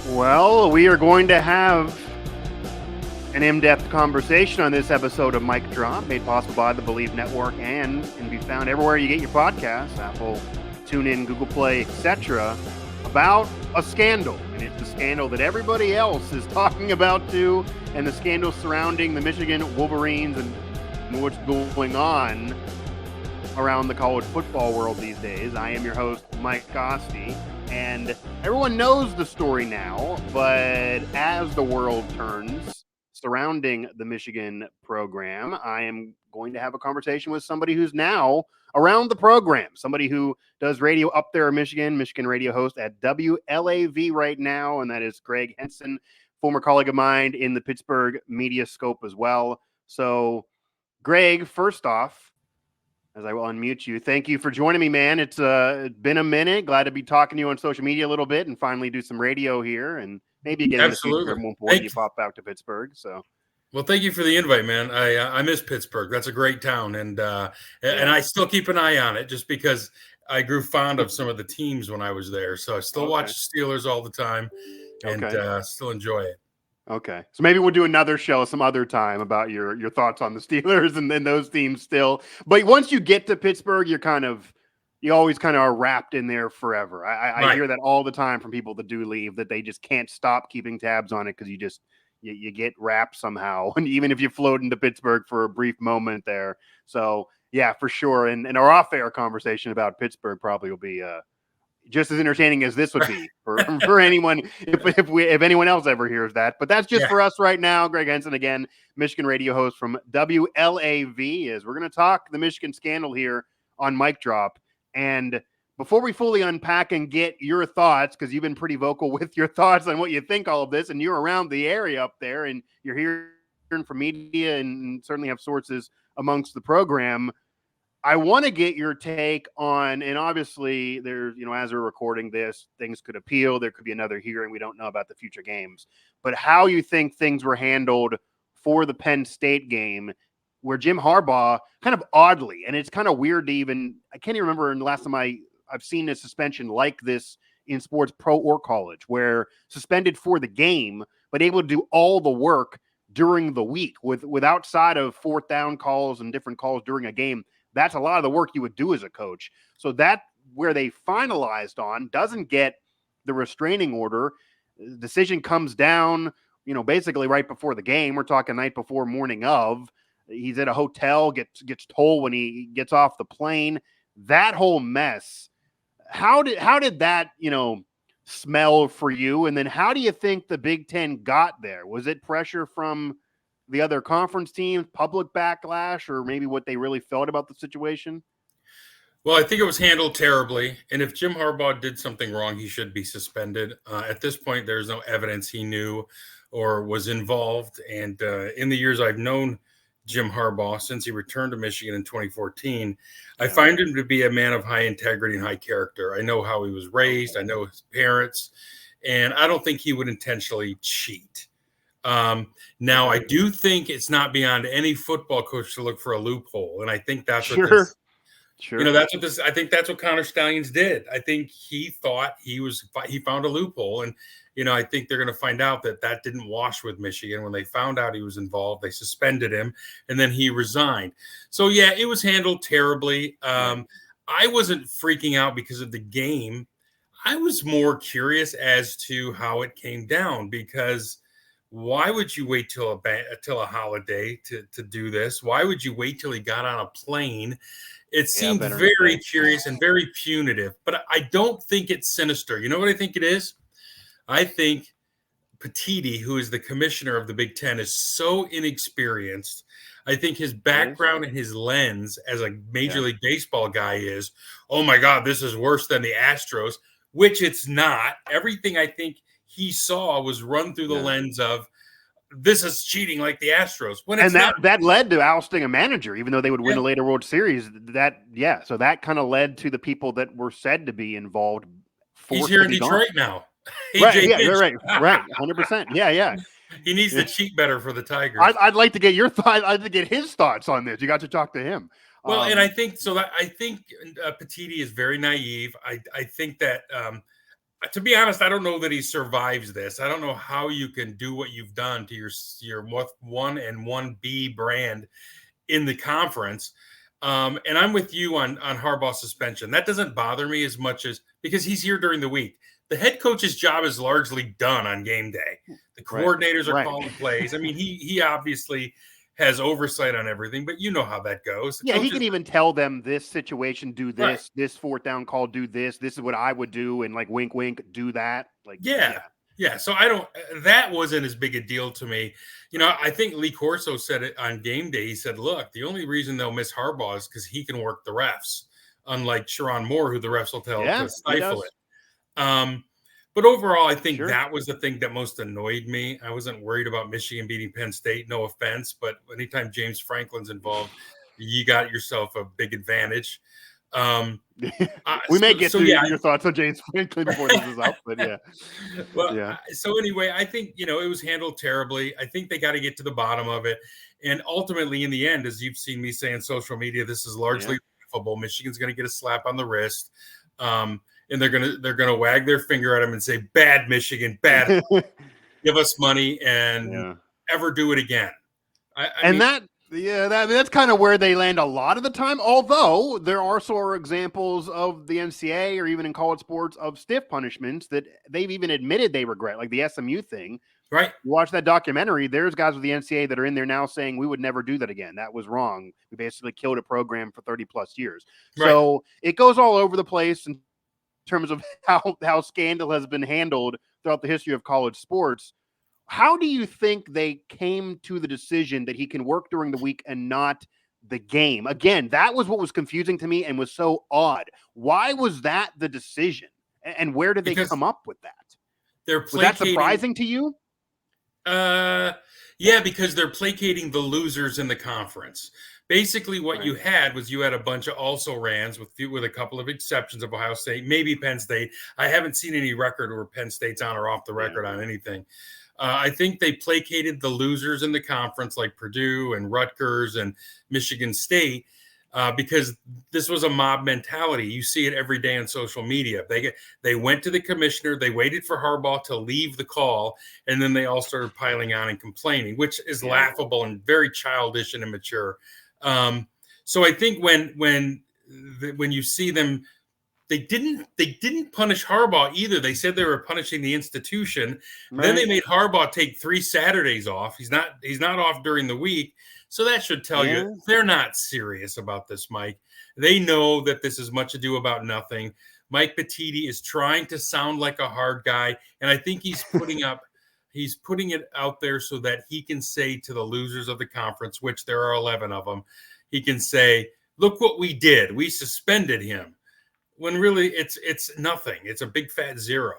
Well, we are going to have an in-depth conversation on this episode of Mic Drop, made possible by the Believe Network and can be found everywhere you get your podcasts, Apple, TuneIn, Google Play, etc., about a scandal. And it's the scandal that everybody else is talking about too, and the scandal surrounding the Michigan Wolverines and what's going on around the college football world these days. I am your host, Mike Asti, and everyone knows the story now, but as the world turns surrounding the Michigan program, I am going to have a conversation with somebody who's now around the program, somebody who does radio up there in Michigan radio host at WLAV right now, and that is Gregg Henson, former colleague of mine in the Pittsburgh media scope as well. So, Greg, first off, as I will unmute you, thank you for joining me, man. It's been a minute. Glad to be talking to you on social media a little bit and finally do some radio here and maybe get in the future more when you pop back to Pittsburgh. So, well, thank you for the invite, man. I miss Pittsburgh. That's a great town, and I still keep an eye on it just because I grew fond of some of the teams when I was there. So I still watch the Steelers all the time, and still enjoy it. Okay, so maybe we'll do another show some other time about your thoughts on the Steelers and then those teams still. But once you get to Pittsburgh, you always kind of are wrapped in there forever. I hear that all the time from people that do leave, that they just can't stop keeping tabs on it because you get wrapped somehow, and even if you float into Pittsburgh for a brief moment there. So yeah, for sure. And our off-air conversation about Pittsburgh probably will be just as entertaining as this would be for anyone if anyone else ever hears that. But that's just for us right now. Gregg Henson, again, Michigan radio host from WLAV, we're going to talk the Michigan scandal here on Mic Drop. And before we fully unpack and get your thoughts, because you've been pretty vocal with your thoughts on what you think all of this, and you're around the area up there, and you're hearing from media and certainly have sources amongst the program, I want to get your take on, and obviously there's, as we're recording this, things could appeal. There could be another hearing. We don't know about the future games, but how you think things were handled for the Penn State game, where Jim Harbaugh kind of oddly, and it's kind of weird to even, I can't even remember the last time I've seen a suspension like this in sports, pro or college, where suspended for the game, but able to do all the work during the week with outside of fourth down calls and different calls during a game. That's a lot of the work you would do as a coach. So that where they finalized on doesn't get the restraining order. The decision comes down, basically right before the game. We're talking night before, morning of. He's at a hotel, gets told when he gets off the plane. That whole mess. How did that, smell for you? And then how do you think the Big Ten got there? Was it pressure from the other conference teams, public backlash, or maybe what they really felt about the situation? Well, I think it was handled terribly. And if Jim Harbaugh did something wrong, he should be suspended. At this point, there's no evidence he knew or was involved. And in the years I've known Jim Harbaugh, since he returned to Michigan in 2014, I find him to be a man of high integrity and high character. I know how he was raised. I know his parents. And I don't think he would intentionally cheat. Now, I do think it's not beyond any football coach to look for a loophole, and I think that's what this, I think that's what Connor Stalions did. I think he thought he found a loophole, and I think they're going to find out that didn't wash with Michigan. When they found out he was involved, they suspended him, and then he resigned. So yeah, it was handled terribly. I wasn't freaking out because of the game. I was more curious as to how it came down, because why would you wait till a holiday to do this? Why would you wait till he got on a plane? It seemed very curious and very punitive, but I don't think it's sinister. You know what I think it is? I think Petitti, who is the commissioner of the Big Ten, is so inexperienced. I think his background and his lens as a Major League Baseball guy is, oh my God, this is worse than the Astros, which it's not. Everything I think he saw was run through the lens of, this is cheating like the Astros. That led to ousting a manager, even though they would win a later World Series. So that kind of led to the people that were said to be involved. He's here in Detroit now. Right, you're right, 100%. Yeah. He needs to cheat better for the Tigers. I'd like to get your thoughts. I'd like to get his thoughts on this. You got to talk to him. Well, and I think so. I think Petitti is very naive. I think that to be honest, I don't know that he survives this. I don't know how you can do what you've done to your 1 and 1B brand in the conference. And I'm with you on Harbaugh suspension. That doesn't bother me as much as because he's here during the week. The head coach's job is largely done on game day. The coordinators are calling plays. I mean, he obviously has oversight on everything, but you know how that goes. He can even tell them this situation, do this, this fourth down call, do this. This is what I would do, and like wink, wink, do that. Like yeah. So that wasn't as big a deal to me. I think Lee Corso said it on game day. He said, "Look, the only reason they'll miss Harbaugh is because he can work the refs, unlike Sharon Moore, who the refs will tell to stifle it." But overall, I think that was the thing that most annoyed me. I wasn't worried about Michigan beating Penn State, no offense, but anytime James Franklin's involved, you got yourself a big advantage. We may get to your thoughts on James Franklin before this is up, but So anyway, I think, it was handled terribly. I think they got to get to the bottom of it. And ultimately, in the end, as you've seen me say on social media, this is largely laughable. Michigan's going to get a slap on the wrist. And they're gonna wag their finger at him and say, "Bad Michigan, bad. Give us money and ever do it again." That's kind of where they land a lot of the time. Although there are sort of examples of the NCAA or even in college sports of stiff punishments that they've even admitted they regret, like the SMU thing. Right. You watch that documentary. There's guys with the NCAA that are in there now saying we would never do that again. That was wrong. We basically killed a program for 30 plus years. Right. So it goes all over the place in terms of how scandal has been handled throughout the history of college sports. How do you think they came to the decision that he can work during the week and not the game? Again, that was what was confusing to me and was so odd. Why was that the decision? And where did they come up with that? Was that surprising to you? Yeah, because they're placating the losers in the conference. Basically, what you had a bunch of also-rans with a couple of exceptions of Ohio State, maybe Penn State. I haven't seen any record where Penn State's on or off the record on anything. I think they placated the losers in the conference like Purdue and Rutgers and Michigan State because this was a mob mentality. You see it every day on social media. They went to the commissioner. They waited for Harbaugh to leave the call, and then they all started piling on and complaining, which is laughable and very childish and immature. So I think when you see them, they didn't punish Harbaugh either. They said they were punishing the institution. Right. Then they made Harbaugh take 3 Saturdays off. He's not off during the week. So that should tell you they're not serious about this, Mike. They know that this is much ado about nothing. Mike Petitti is trying to sound like a hard guy, and I think he's putting it out there so that he can say to the losers of the conference, which there are 11 of them, he can say, "Look what we did. We suspended him." When really it's nothing. It's a big fat 0.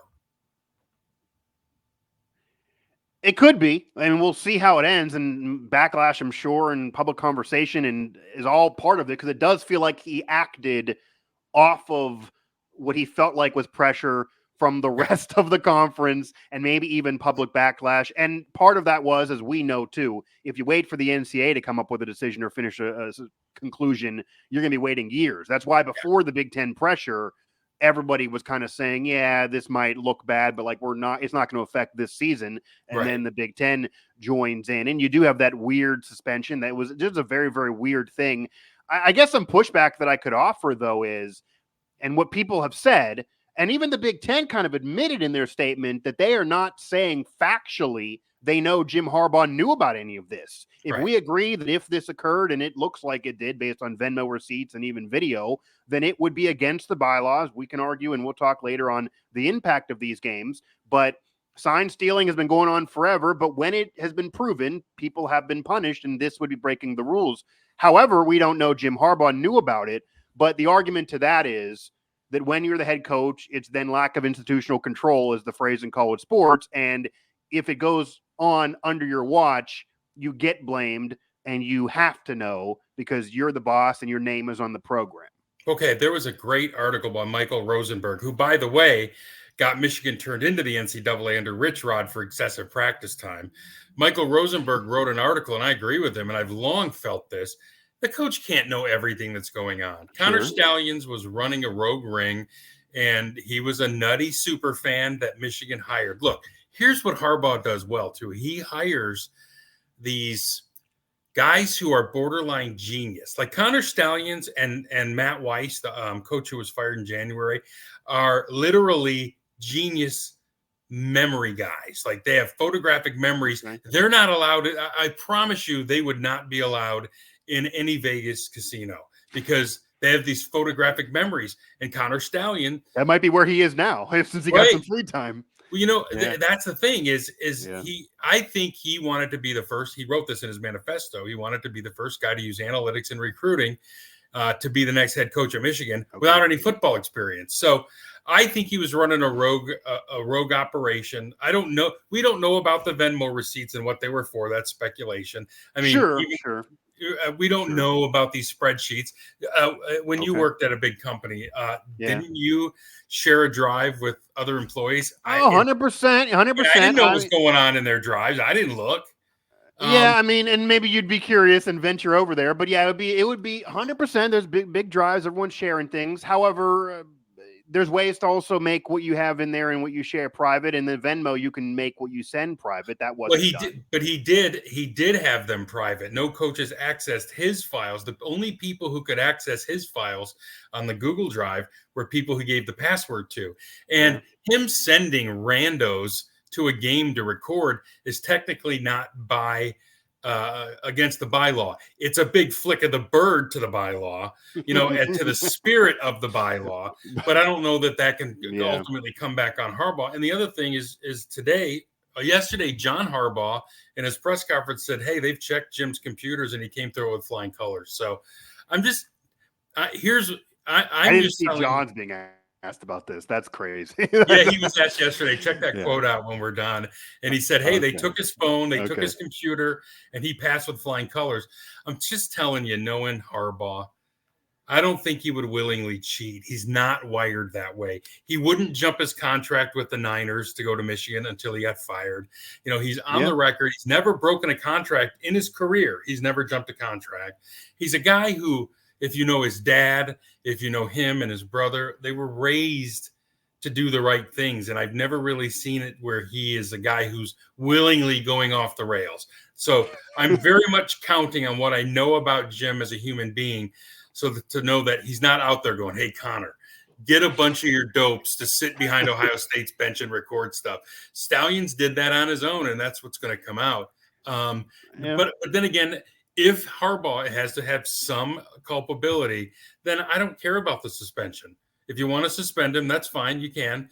It could be. I mean, we'll see how it ends, and backlash, I'm sure, and public conversation and is all part of it because it does feel like he acted off of what he felt like was pressure from the rest of the conference and maybe even public backlash. And part of that was, as we know too, if you wait for the NCAA to come up with a decision or finish a conclusion, you're going to be waiting years. That's why before the Big Ten pressure, everybody was kind of saying, yeah, this might look bad, but like it's not going to affect this season. And then the Big Ten joins in, and you do have that weird suspension. That was just a very, very weird thing. I guess some pushback that I could offer though is, and what people have said, and even the Big Ten kind of admitted in their statement that they are not saying factually they know Jim Harbaugh knew about any of this. If we agree that if this occurred, and it looks like it did based on Venmo receipts and even video, then it would be against the bylaws. We can argue, and we'll talk later on the impact of these games. But sign stealing has been going on forever. But when it has been proven, people have been punished, and this would be breaking the rules. However, we don't know Jim Harbaugh knew about it. But the argument to that is that when you're the head coach, it's then lack of institutional control is the phrase in college sports. And if it goes on under your watch, you get blamed and you have to know because you're the boss and your name is on the program. Okay, there was a great article by Michael Rosenberg, who, by the way, got Michigan turned into the NCAA under Rich Rod for excessive practice time. Michael Rosenberg wrote an article, and I agree with him, and I've long felt this. The coach can't know everything that's going on. Connor Stallions was running a rogue ring, and he was a nutty super fan that Michigan hired. Look, here's what Harbaugh does well, too. He hires these guys who are borderline genius, like Connor Stallions and Matt Weiss, the coach who was fired in January, are literally genius memory guys. Like they have photographic memories. Right. They're not allowed. I promise you, they would not be allowed in any Vegas casino because they have these photographic memories. And Connor Stallion, that might be where he is now since he got some free time. Well, you know, that's the thing is I think he wanted to be the first. He wrote this in his manifesto. He wanted to be the first guy to use analytics and recruiting to be the next head coach of Michigan without any football experience. So I think he was running a rogue operation. I don't know. We don't know about the Venmo receipts and what they were for. That's speculation. I mean, sure. We don't know about these spreadsheets. When you worked at a big company, didn't you share a drive with other employees? 100%. 100%. I didn't know what was going on in their drives. I didn't look. I mean, and maybe you'd be curious and venture over there, but yeah, it would be 100%. There's big drives. Everyone's sharing things. However, there's ways to also make what you have in there and what you share private. And then Venmo, you can make what you send private. That wasn't done. But he did have them private. No coaches accessed his files. The only people who could access his files on the Google Drive were people who gave the password to. And him sending randos to a game to record is technically not against the bylaw. It's a big flick of the bird to the bylaw, and to the spirit of the bylaw. But I don't know that can ultimately come back on Harbaugh. And the other thing is yesterday, John Harbaugh in his press conference said, "Hey, they've checked Jim's computers and he came through with flying colors." So I'm just I didn't just see John's being asked about this. That's crazy. Yeah, he was asked yesterday. Check that quote out when we're done. And he said, "Hey, they took his phone, they took his computer, and he passed with flying colors." I'm just telling you, knowing Harbaugh, I don't think he would willingly cheat. He's not wired that way. He wouldn't jump his contract with the Niners to go to Michigan until he got fired. He's on the record. He's never broken a contract in his career. He's never jumped a contract. He's a guy who, if you know his dad, if you know him and his brother, they were raised to do the right things. And I've never really seen it where he is a guy who's willingly going off the rails. So I'm very much counting on what I know about Jim as a human being. So to know that he's not out there going, "Hey, Connor, get a bunch of your dopes to sit behind Ohio State's bench and record stuff." Stallions did that on his own, and that's what's going to come out. But then again, if Harbaugh has to have some culpability, then I don't care about the suspension. If you want to suspend him, that's fine. You can.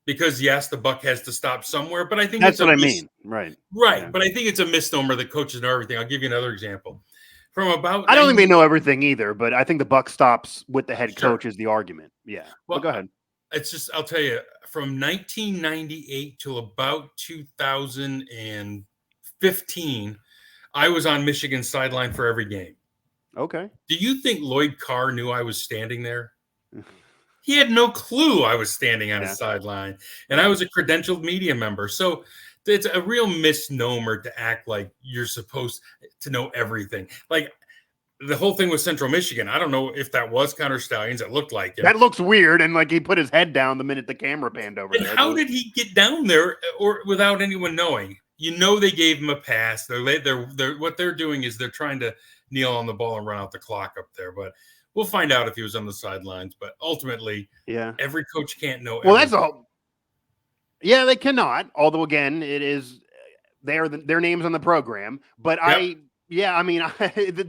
Because, yes, the buck has to stop somewhere. But I think that's what I mean. Right. Yeah. But I think it's a misnomer that coaches know everything. I'll give you another example. I don't think they know everything either, but I think the buck stops with the head coach is the argument. Yeah. Well, go ahead. It's just, I'll tell you, from 1998 till about 2015, I was on Michigan's sideline for every game. Okay. Do you think Lloyd Carr knew I was standing there? He had no clue I was standing on his sideline, and I was a credentialed media member. So it's a real misnomer to act like you're supposed to know everything. Like the whole thing with Central Michigan, I don't know if that was Connor Stallions. It looked like it. That looks weird, and like he put his head down the minute the camera panned over and there. How did he get down there or without anyone knowing? They gave him a pass. They're what they're doing is they're trying to kneel on the ball and run out the clock up there. But we'll find out if he was on the sidelines. But ultimately, every coach can't know. Well, that's all. Yeah, they cannot. Although again, it is their names on the program. But I mean,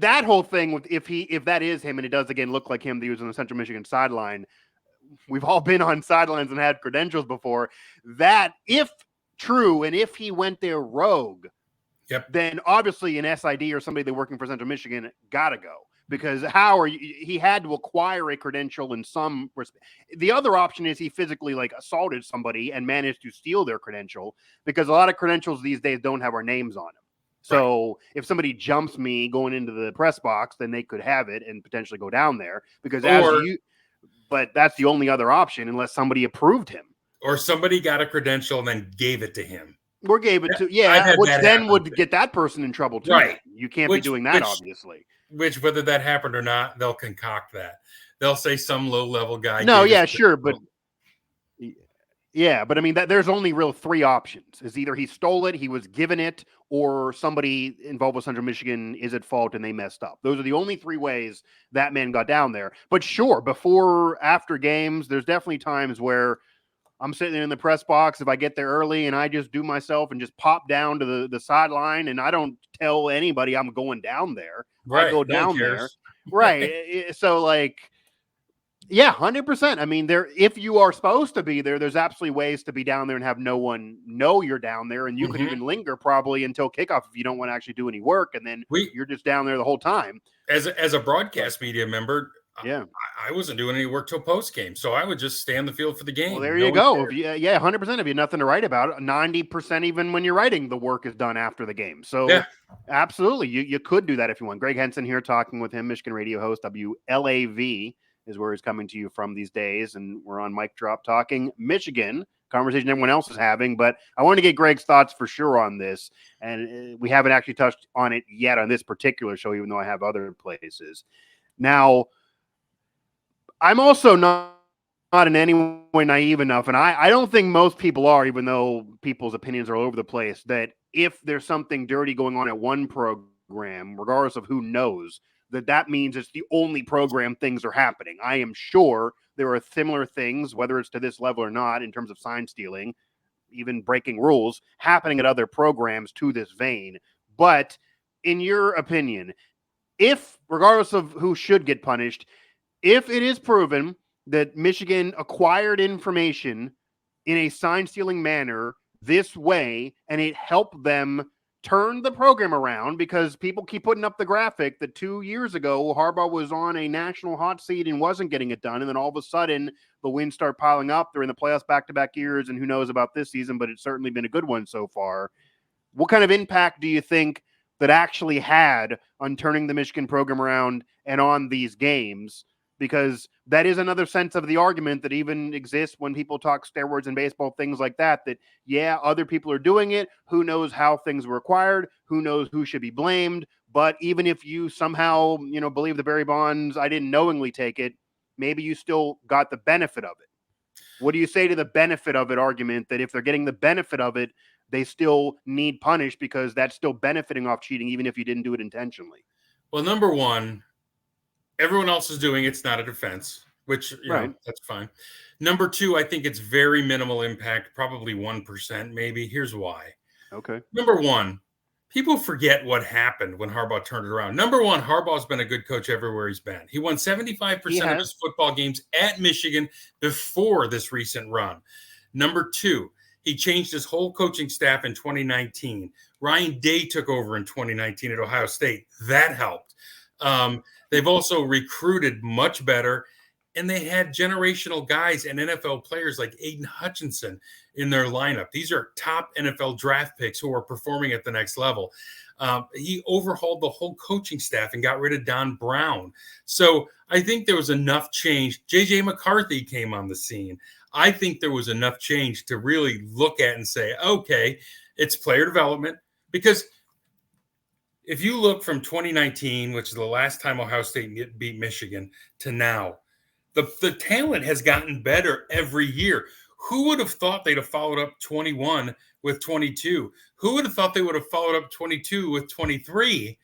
that whole thing with if that is him and it does again look like him that he was on the Central Michigan sideline. We've all been on sidelines and had credentials before. That if true, and if he went there rogue, then obviously an SID or somebody that's working for Central Michigan gotta go, because he had to acquire a credential in some respect. The other option is he physically assaulted somebody and managed to steal their credential, because a lot of credentials these days don't have our names on them. So if somebody jumps me going into the press box, then they could have it and potentially go down there, because but that's the only other option unless somebody approved him. Or somebody got a credential and then gave it to him. Or gave it to, which then would get that person in trouble too. Right. You can't be doing that, obviously. Whether that happened or not, they'll concoct that. they'll say some low-level guy. No, yeah, sure, but yeah, but I mean that there's only real three options: is either he stole it, he was given it, or somebody involved with Central Michigan is at fault and they messed up. Those are the only three ways that man got down there. But sure, before, after games, there's definitely times where I'm sitting in the press box if I get there early and I just do myself and just pop down to the sideline and I don't tell anybody I'm going down there. Right. I go down there. Right. So like, yeah, 100%. I mean, if you are supposed to be there, there's absolutely ways to be down there and have no one know you're down there. And you could even linger probably until kickoff if you don't want to actually do any work. And then you're just down there the whole time. As a broadcast media member, yeah, I wasn't doing any work till post game, so I would just stay on the field for the game. Well, there you go. If you, 100%. If you have nothing to write about, 90% even when you're writing, the work is done after the game. So absolutely, you could do that if you want. Gregg Henson here talking with him, Michigan radio host, WLAV is where he's coming to you from these days, and we're on Mic Drop talking Michigan. Conversation everyone else is having, but I want to get Gregg's thoughts for sure on this, and we haven't actually touched on it yet on this particular show, even though I have other places. Now, I'm also not in any way naive enough, and I don't think most people are, even though people's opinions are all over the place, that if there's something dirty going on at one program, regardless of who knows, that means it's the only program things are happening. I am sure there are similar things, whether it's to this level or not, in terms of sign stealing, even breaking rules, happening at other programs to this vein. But in your opinion, if, regardless of who should get punished, if it is proven that Michigan acquired information in a sign-stealing manner this way, and it helped them turn the program around, because people keep putting up the graphic that 2 years ago, Harbaugh was on a national hot seat and wasn't getting it done, and then all of a sudden, the wins start piling up. They're in the playoffs back-to-back years, and who knows about this season, but it's certainly been a good one so far. What kind of impact do you think that actually had on turning the Michigan program around and on these games? Because that is another sense of the argument that even exists when people talk steroids in baseball, things like that, yeah, other people are doing it. Who knows how things were acquired? Who knows who should be blamed? But even if you somehow, believe the Barry Bonds, I didn't knowingly take it, maybe you still got the benefit of it. What do you say to the benefit of it argument that if they're getting the benefit of it, they still need punished because that's still benefiting off cheating, even if you didn't do it intentionally? Well, number one, everyone else is doing it's not a defense, which know, that's fine. Number two, I think it's very minimal impact, probably 1%, maybe. Here's why. Okay. Number one, people forget what happened when Harbaugh turned it around. Number one, Harbaugh's been a good coach everywhere he's been. He won 75% of his football games at Michigan before this recent run. Number two, he changed his whole coaching staff in 2019. Ryan Day took over in 2019 at Ohio State. That helped. They've also recruited much better, and they had generational guys and NFL players like Aiden Hutchinson in their lineup. These are top NFL draft picks who are performing at the next level. He overhauled the whole coaching staff and got rid of Don Brown. So I think there was enough change. J.J. McCarthy came on the scene. I think there was enough change to really look at and say, okay, it's player development. Because if you look from 2019, which is the last time Ohio State beat Michigan, to now, the talent has gotten better every year. Who would have thought they'd have followed up 21 with 22? Who would have thought they would have followed up 22 with 23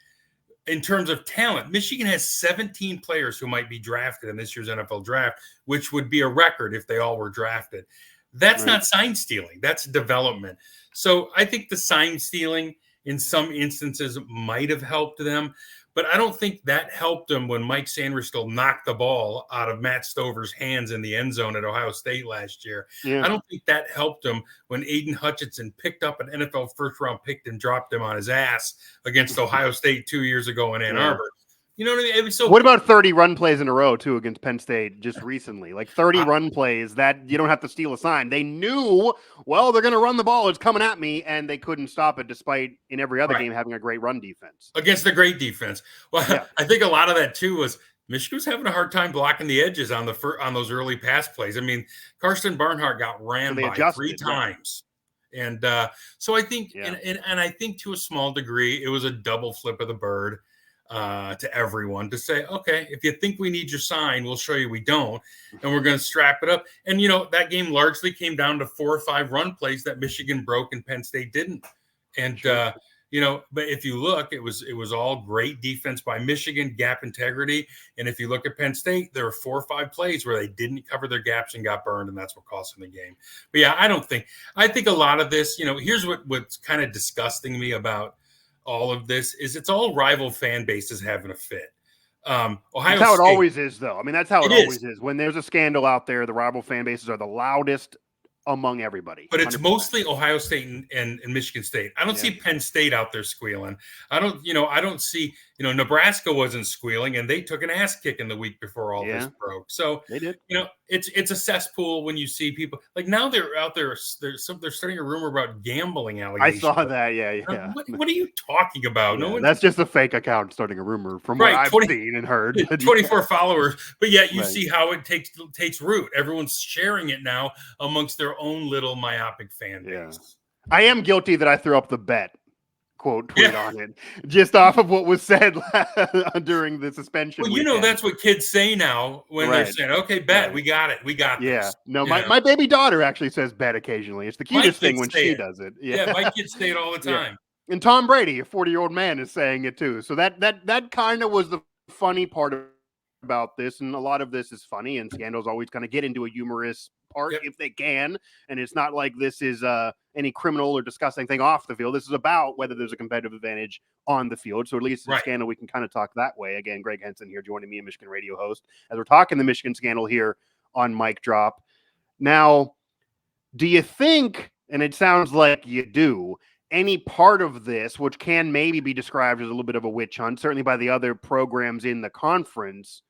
in terms of talent? Michigan has 17 players who might be drafted in this year's NFL draft, which would be a record if they all were drafted. That's not sign stealing. That's development. So I think the sign stealing in some instances might have helped them, but I don't think that helped them when Mike Sanders knocked the ball out of Matt Stover's hands in the end zone at Ohio State last year. Yeah. I don't think that helped him when Aiden Hutchinson picked up an NFL first-round pick and dropped him on his ass against Ohio State 2 years ago in Ann Arbor. You know what I mean? So what about 30 run plays in a row, too, against Penn State just recently? Like 30 run plays that you don't have to steal a sign. They knew, well, they're going to run the ball. It's coming at me, and they couldn't stop it despite in every other game having a great run defense. Against a great defense. Well, I think a lot of that, too, was Michigan was having a hard time blocking the edges on those early pass plays. I mean, Karsten Barnhart got ran by 3 times. And so I think, and I think to a small degree, it was a double flip of the bird. to everyone to say, okay, if you think we need your sign, we'll show you we don't, and we're going to strap it up. And that game largely came down to 4 or 5 run plays that Michigan broke and Penn State didn't. And Sure. but if you look, it was all great defense by Michigan, gap integrity. And if you look at Penn State, there were 4 or 5 plays where they didn't cover their gaps and got burned, and that's what cost them the game. But yeah, I think a lot of this, here's what's kind of disgusting me about all of this is it's all rival fan bases having a fit. Ohio That's how State, it always is, though. I mean, that's how it always is. is. When there's a scandal out there, the rival fan bases are the loudest among everybody. But it's 100%. mostly Ohio State and Michigan State. I don't see Penn State out there squealing. I don't see, Nebraska wasn't squealing, and they took an ass kicking the week before all this broke. So they did. It's a cesspool when you see people like now they're out there. They're starting a rumor about gambling allegations. I saw that. Yeah. What are you talking about? No one. That's just a fake account starting a rumor from what I've seen and heard. 24 followers, but yet you see how it takes root. Everyone's sharing it now amongst their own little myopic fan base. Yeah. I am guilty that I threw up the bet tweet on it just off of what was said during the suspension. Well, that's what kids say now when they're saying, okay, bet, we got it. We got this. Yeah. No, my baby daughter actually says bet occasionally. It's the cutest thing when she does it. Yeah, my kids say it all the time. Yeah. And Tom Brady, a 40-year-old man, is saying it too. So that kind of was the funny part about this, and a lot of this is funny, and scandals always kind of get into a humorous part if they can, and it's not like this is any criminal or disgusting thing off the field. This is about whether there's a competitive advantage on the field, so at least the scandal we can kind of talk that way. Again, Gregg Henson here joining me, a Michigan radio host, as we're talking the Michigan scandal here on Mic Drop. Now, do you think, and it sounds like you do, any part of this, which can maybe be described as a little bit of a witch hunt, certainly by the other programs in the conference,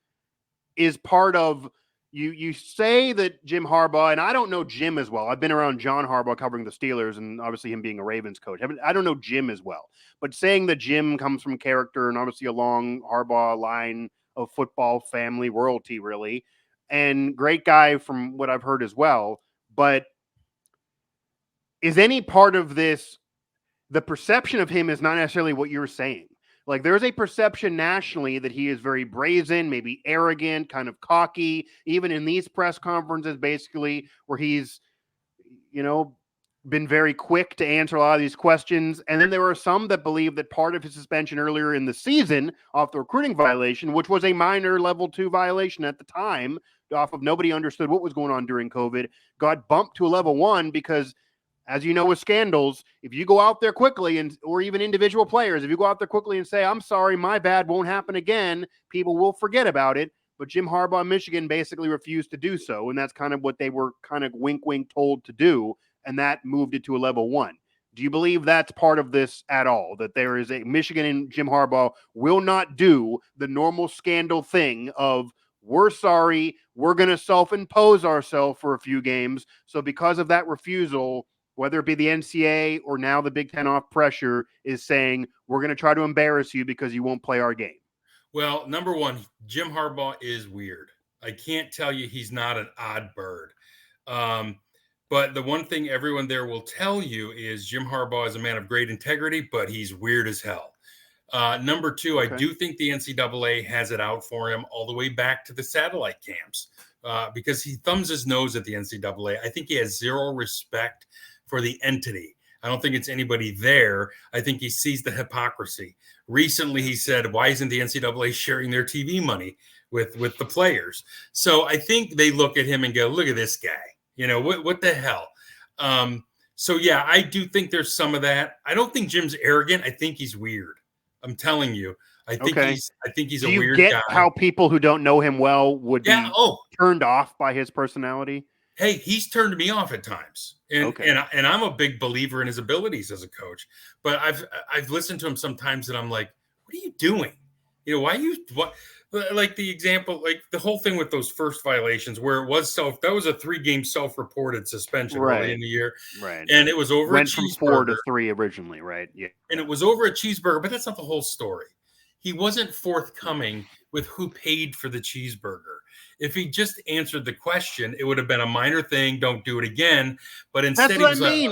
is part of, you say that Jim Harbaugh, and I don't know Jim as well. I've been around John Harbaugh covering the Steelers and obviously him being a Ravens coach. I don't know Jim as well, but saying that Jim comes from character and obviously a long Harbaugh line of football family royalty, really, and great guy from what I've heard as well. But is any part of this, the perception of him is not necessarily what you're saying? Like, there's a perception nationally that he is very brazen, maybe arrogant, kind of cocky, even in these press conferences, basically, where he's, been very quick to answer a lot of these questions. And then there are some that believe that part of his suspension earlier in the season off the recruiting violation, which was a minor level 2 violation at the time, off of nobody understood what was going on during COVID, got bumped to a level 1 because, as you know, with scandals, if you go out there quickly, or even individual players, if you go out there quickly and say, I'm sorry, my bad, won't happen again, people will forget about it. But Jim Harbaugh, Michigan, basically refused to do so. And that's kind of what they were kind of wink told to do. And that moved it to a level 1. Do you believe that's part of this at all? That there is a Michigan and Jim Harbaugh will not do the normal scandal thing of, we're sorry, we're going to self-impose ourselves for a few games. So because of that refusal, whether it be the NCAA or now the Big Ten off pressure, is saying, we're going to try to embarrass you because you won't play our game? Well, number one, Jim Harbaugh is weird. I can't tell you he's not an odd bird. But the one thing everyone there will tell you is Jim Harbaugh is a man of great integrity, but he's weird as hell. Number two, I do think the NCAA has it out for him all the way back to the satellite camps because he thumbs his nose at the NCAA. I think he has zero respect for the entity. I don't think it's anybody there. I think he sees the hypocrisy. Recently, he said, why isn't the NCAA sharing their TV money with the players? So I think they look at him and go, look at this guy. What the hell? So, yeah, I do think there's some of that. I don't think Jim's arrogant. I think he's weird. I'm telling you. I think he's a weird guy. Do you get how people who don't know him well would be turned off by his personality? Hey, he's turned me off at times, and I'm a big believer in his abilities as a coach. But I've listened to him sometimes, and I'm like, "What are you doing? Like the example, like the whole thing with those first violations, where it was that was a 3-game self-reported suspension early in the year, right? And it was over. Went from 4 to 3 originally, right? Yeah, and it was over a cheeseburger, but that's not the whole story. He wasn't forthcoming with who paid for the cheeseburger. If he just answered the question, it would have been a minor thing. Don't do it again. But instead, that's what I mean.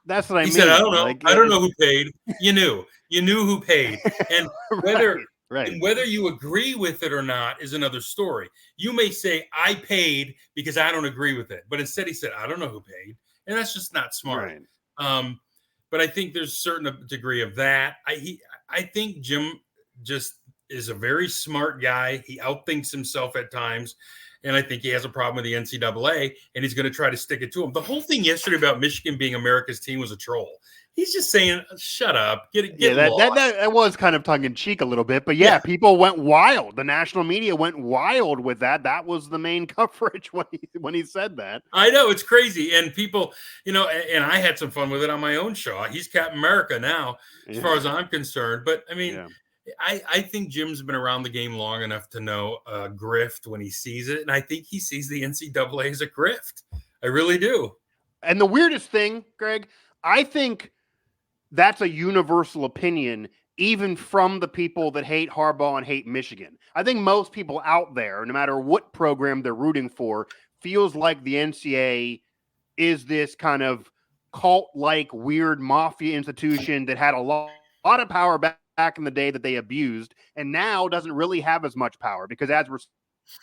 That's what I mean. He said, "I don't know. I don't know who paid. You knew. You knew who paid, and whether right. and whether you agree with it or not is another story. You may say I paid because I don't agree with it, but instead he said I don't know who paid, and that's just not smart. Right. But I think there's a certain degree of that. I think Jim just is a very smart guy. He outthinks himself at times. And I think he has a problem with the NCAA, and he's going to try to stick it to him. The whole thing yesterday about Michigan being America's team was a troll. He's just saying, shut up, get lost. That was kind of tongue in cheek a little bit, but yeah, people went wild. The national media went wild with that. That was the main coverage when he said that. I know, it's crazy. And people, and I had some fun with it on my own show. He's Captain America now, as far as I'm concerned. But I mean, I think Jim's been around the game long enough to know grift when he sees it. And I think he sees the NCAA as a grift. I really do. And the weirdest thing, Greg, I think that's a universal opinion, even from the people that hate Harbaugh and hate Michigan. I think most people out there, no matter what program they're rooting for, feels like the NCAA is this kind of cult-like weird mafia institution that had a lot of power back in the day that they abused, and now doesn't really have as much power because, as we're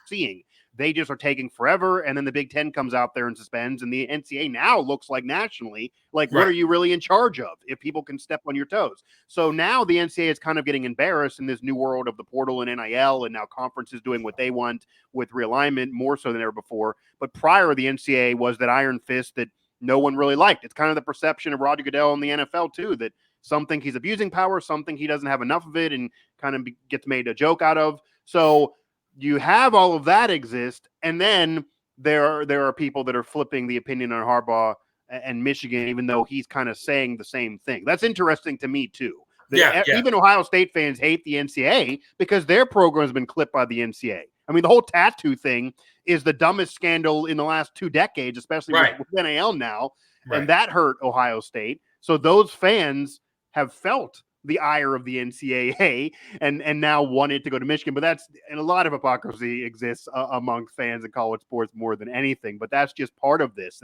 seeing, they just are taking forever, and then the Big Ten comes out there and suspends, and the NCAA now looks like nationally, like, what are you really in charge of if people can step on your toes? So now the NCAA is kind of getting embarrassed in this new world of the portal and NIL, and now conferences doing what they want with realignment more so than ever before. But prior, the NCAA was that iron fist that no one really liked. It's kind of the perception of Roger Goodell in the NFL too, that some think he's abusing power, some think he doesn't have enough of it and kind of gets made a joke out of. So you have all of that exist, and then there are people that are flipping the opinion on Harbaugh and Michigan, even though he's kind of saying the same thing. That's interesting to me too. Even Ohio State fans hate the NCAA because their program has been clipped by the NCAA. I mean, the whole tattoo thing is the dumbest scandal in the last 2 decades, especially with NIL now, and that hurt Ohio State. So those fans have felt the ire of the NCAA and now want it to go to Michigan. But and a lot of hypocrisy exists among fans in college sports more than anything. But that's just part of this.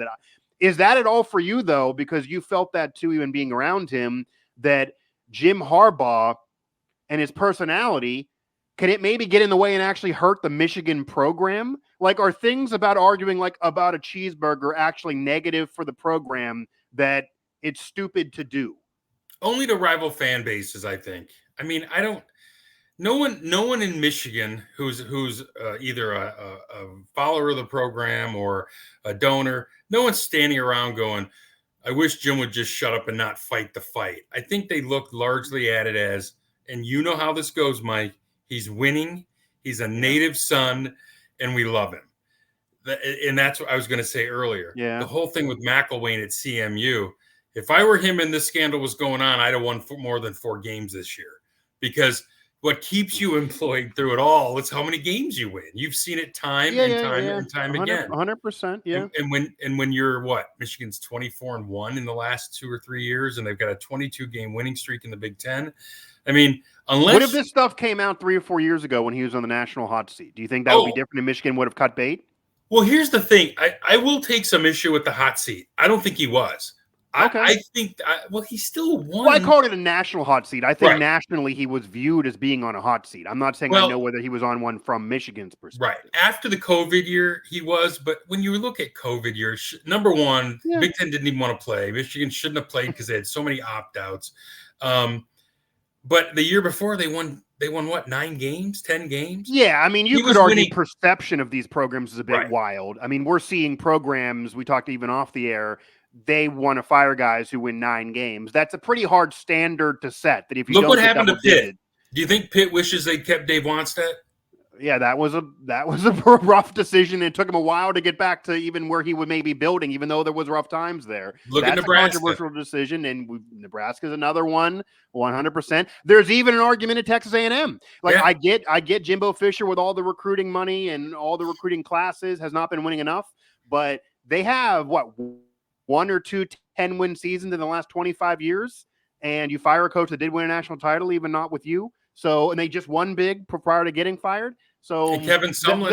Is that at all for you, though? Because you felt that too, even being around him, that Jim Harbaugh and his personality, can it maybe get in the way and actually hurt the Michigan program? Like, are things about arguing like about a cheeseburger actually negative for the program that it's stupid to do? Only to rival fan bases, I think. I mean, no one in Michigan who's either a follower of the program or a donor, no one's standing around going, I wish Jim would just shut up and not fight the fight. I think they look largely at it as, and you know how this goes, Mike, he's winning, he's a native son, and we love him. And that's what I was going to say earlier. Yeah. The whole thing with McElwain at CMU, if I were him and this scandal was going on, I'd have won more than 4 games this year, because what keeps you employed through it all is how many games you win. You've seen it time and time again. 100%. Yeah. And when you're Michigan's 24-1 in the last 2 or 3 years, and they've got a 22-game winning streak in the Big Ten. I mean, what if this stuff came out 3 or 4 years ago when he was on the national hot seat? Do you think that would be different and Michigan would have cut bait? Well, here's the thing. I will take some issue with the hot seat. I don't think he was. Okay. I think, he still won. Well, I called it a national hot seat. I think nationally he was viewed as being on a hot seat. I'm not saying I know whether he was on one from Michigan's perspective. Right. After the COVID year, he was. But when you look at COVID years, number one, Big Ten didn't even want to play. Michigan shouldn't have played because they had so many opt-outs. But the year before, they won what, 9 games, 10 games? Yeah, I mean, you could argue perception of these programs is a bit wild. I mean, we're seeing programs, we talked even off the air, they want to fire guys who win 9 games. That's a pretty hard standard to set. That if you look what happened to Pitt. Do you think Pitt wishes they'd kept Dave Wannstedt? Yeah, that was a rough decision. It took him a while to get back to even where he would maybe building, even though there was rough times there. Look at Nebraska. A controversial decision, and Nebraska's another one, 100%. There's even an argument at Texas A&M. I get Jimbo Fisher with all the recruiting money and all the recruiting classes has not been winning enough, but they have 1 or 2 10-win seasons in the last 25 years, and you fire a coach that did win a national title, even not with you. So, and they just won big prior to getting fired. So and Kevin Sumlin,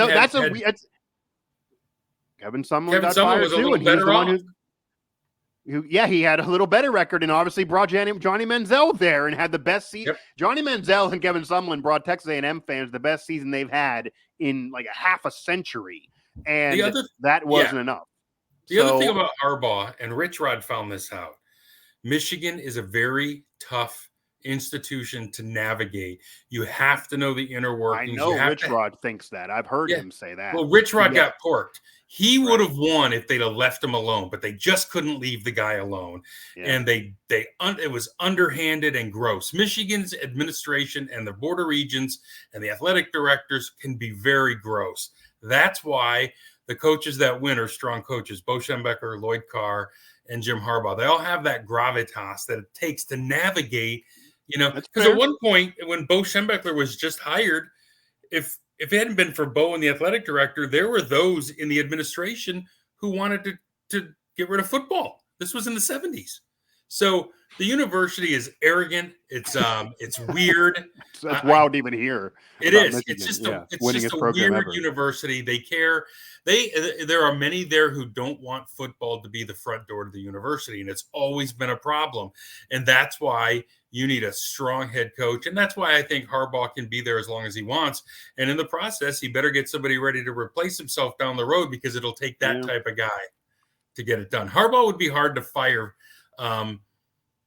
Kevin Sumlin got fired was a little better off. He had a little better record and obviously brought Johnny Manziel there and had the best season. Yep. Johnny Manziel and Kevin Sumlin brought Texas A&M fans the best season they've had in like a half a century, and that wasn't enough. The other thing about Harbaugh, and Rich Rod found this out, Michigan is a very tough institution to navigate. You have to know the inner workings. I know Rich Rod thinks that. I've heard him say that. Well, Rich Rod got porked. He would have won if they'd have left him alone, but they just couldn't leave the guy alone. Yeah. And it was underhanded and gross. Michigan's administration and the Board of Regents and the athletic directors can be very gross. That's why the coaches that win are strong coaches. Bo Schembechler, Lloyd Carr, and Jim Harbaugh. They all have that gravitas that it takes to navigate, because at one point when Bo Schembechler was just hired, if it hadn't been for Bo and the athletic director, there were those in the administration who wanted to get rid of football. This was in the 70s. So the university is arrogant. It's weird. That's wild to even hear. It is. Michigan. It's just a weird university. They care. There are many there who don't want football to be the front door to the university, and it's always been a problem. And that's why you need a strong head coach, and that's why I think Harbaugh can be there as long as he wants. And in the process, he better get somebody ready to replace himself down the road, because it'll take that type of guy to get it done. Harbaugh would be hard to fire,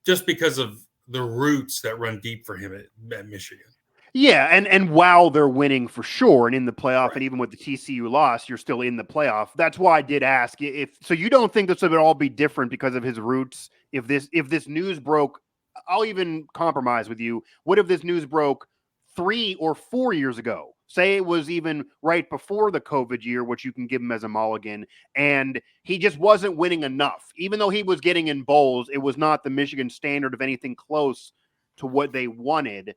just because of the roots that run deep for him at Michigan. Yeah, and while they're winning for sure and in the playoff, and even with the TCU loss, you're still in the playoff. That's why I did ask so you don't think this would all be different because of his roots. If this news broke, I'll even compromise with you. What if this news broke 3 or 4 years ago? Say it was even right before the COVID year, which you can give him as a mulligan, and he just wasn't winning enough. Even though he was getting in bowls, it was not the Michigan standard of anything close to what they wanted.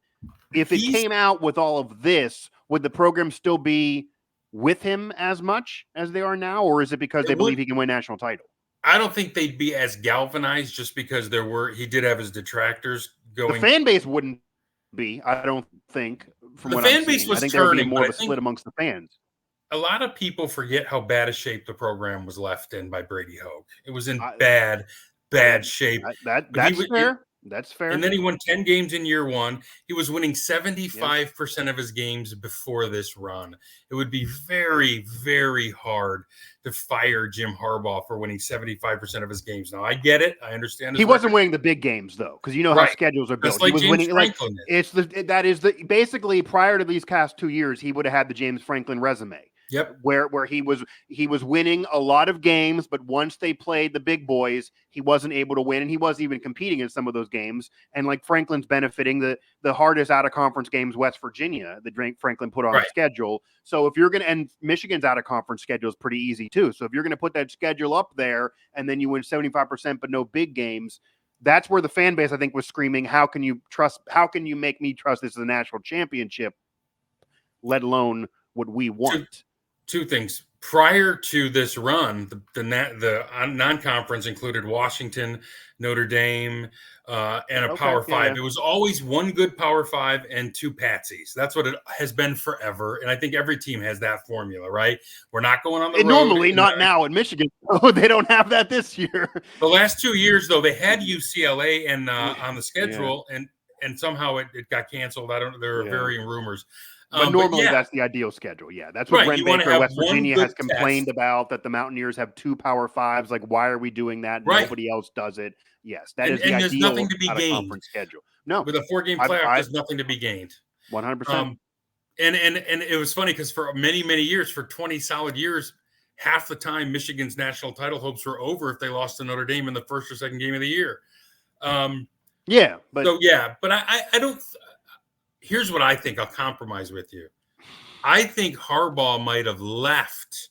If it came out with all of this, would the program still be with him as much as they are now, or is it because they believe he can win national title? I don't think they'd be as galvanized, just because he did have his detractors going. The fan base wouldn't be, I don't think. From what I'm seeing, I think there would be more of a split amongst the fans. A lot of people forget how bad a shape the program was left in by Brady Hoke. It was in bad shape. That's fair. That's fair. And then he won 10 games in year one. He was winning 75% of his games before this run. It would be very, very hard to fire Jim Harbaugh for winning 75% of his games. Now, I get it. I understand. He wasn't winning the big games, though, because you know how schedules are built. Just like he was James winning. Franklin Basically prior to these past 2 years, he would have had the James Franklin resume. Yep. Where he was winning a lot of games, but once they played the big boys, he wasn't able to win, and he wasn't even competing in some of those games. And like Franklin's benefiting the hardest out of conference games, West Virginia, that Franklin put on the schedule. So if you're and Michigan's out of conference schedule is pretty easy too. So if you're going to put that schedule up there and then you win 75% but no big games, that's where the fan base, I think, was screaming, how can you make me trust this is a national championship, let alone what we want? Two things. Prior to this run, the non-conference included Washington, Notre Dame, and a Power Five. It was always one good Power Five and two patsies. That's what it has been forever. And I think every team has that formula, right? We're not going on the road. Normally, not now in Michigan. Oh, they don't have that this year. The last 2 years, though, they had UCLA and on the schedule, and somehow it got canceled. There are varying rumors. But normally that's the ideal schedule. Yeah, that's what Brent Baker, West Virginia, has complained about, that the Mountaineers have 2 Power Fives. Like, why are we doing that? Right. Nobody else does it. Yes, that is the there's ideal nothing to be gained. conference schedule. No. With a 4-game playoff, there's nothing to be gained. 100%. And it was funny because for many, many years, for 20 solid years, half the time Michigan's national title hopes were over if they lost to Notre Dame in the first or second game of the year. But I don't. Here's what I think. I'll compromise with you. I think Harbaugh might have left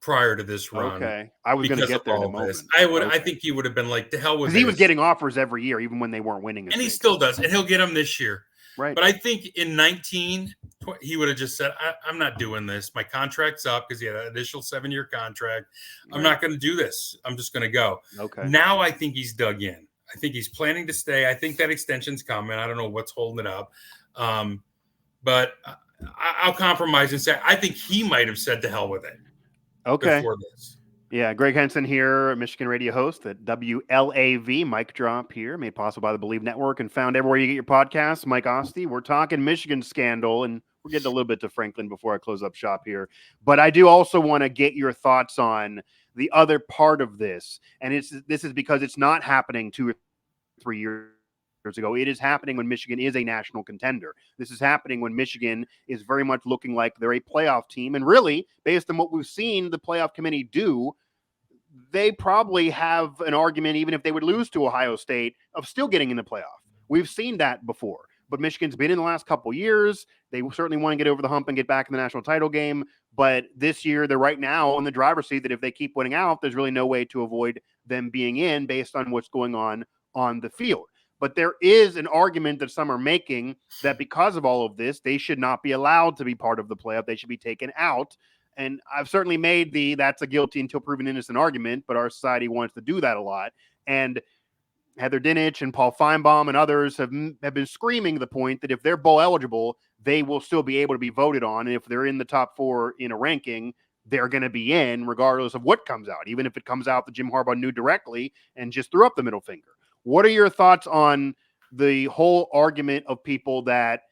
prior to this run. Okay, I was going to get there in a moment. I think he would have been like, the hell with it. Because he was getting offers every year, even when they weren't winning. And he still does, and he'll get them this year. Right. But I think in 19, he would have just said, I'm not doing this. My contract's up, because he had an initial 7-year contract. I'm not going to do this. I'm just going to go. Okay. Now I think he's dug in. I think he's planning to stay. I think that extension's coming. I don't know what's holding it up. But I'll compromise and say I think he might have said to hell with it. Okay. Before this. Yeah, Gregg Henson here, Michigan radio host at WLAV. Mic drop here, made possible by the Believe Network and found everywhere you get your podcasts. Mike Asti. We're talking Michigan scandal, and we're getting a little bit to Franklin before I close up shop here. But I do also want to get your thoughts on the other part of this, and this is because it's not happening 2 or 3 years ago. It is happening when Michigan is a national contender. This is happening when Michigan is very much looking like they're a playoff team. And really, based on what we've seen the playoff committee do, they probably have an argument, even if they would lose to Ohio State, of still getting in the playoff. We've seen that before. But Michigan's been in the last couple years. They certainly want to get over the hump and get back in the national title game. But this year, they're right now in the driver's seat that if they keep winning out, there's really no way to avoid them being in based on what's going on the field. But there is an argument that some are making that because of all of this, they should not be allowed to be part of the playoff. They should be taken out. And I've certainly made that's a guilty until proven innocent argument, but our society wants to do that a lot. And Heather Dinich and Paul Feinbaum and others have been screaming the point that if they're bowl eligible, they will still be able to be voted on. And if they're in the top 4 in a ranking, they're going to be in regardless of what comes out, even if it comes out that Jim Harbaugh knew directly and just threw up the middle finger. What are your thoughts on the whole argument of people that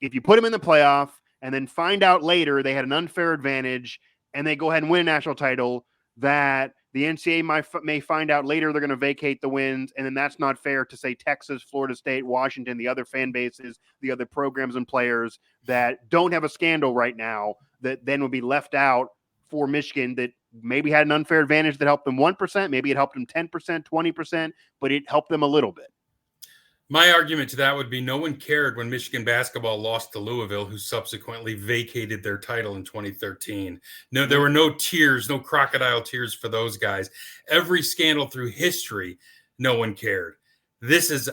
if you put them in the playoff and then find out later they had an unfair advantage and they go ahead and win a national title, that the NCAA may find out later they're going to vacate the wins, and then that's not fair to, say, Texas, Florida State, Washington, the other fan bases, the other programs and players that don't have a scandal right now that then would be left out for Michigan that maybe had an unfair advantage that helped them 1%, maybe it helped them 10%, 20%, but it helped them a little bit. My argument to that would be no one cared when Michigan basketball lost to Louisville, who subsequently vacated their title in 2013. No, there were no tears, no crocodile tears for those guys. Every scandal through history, no one cared. This is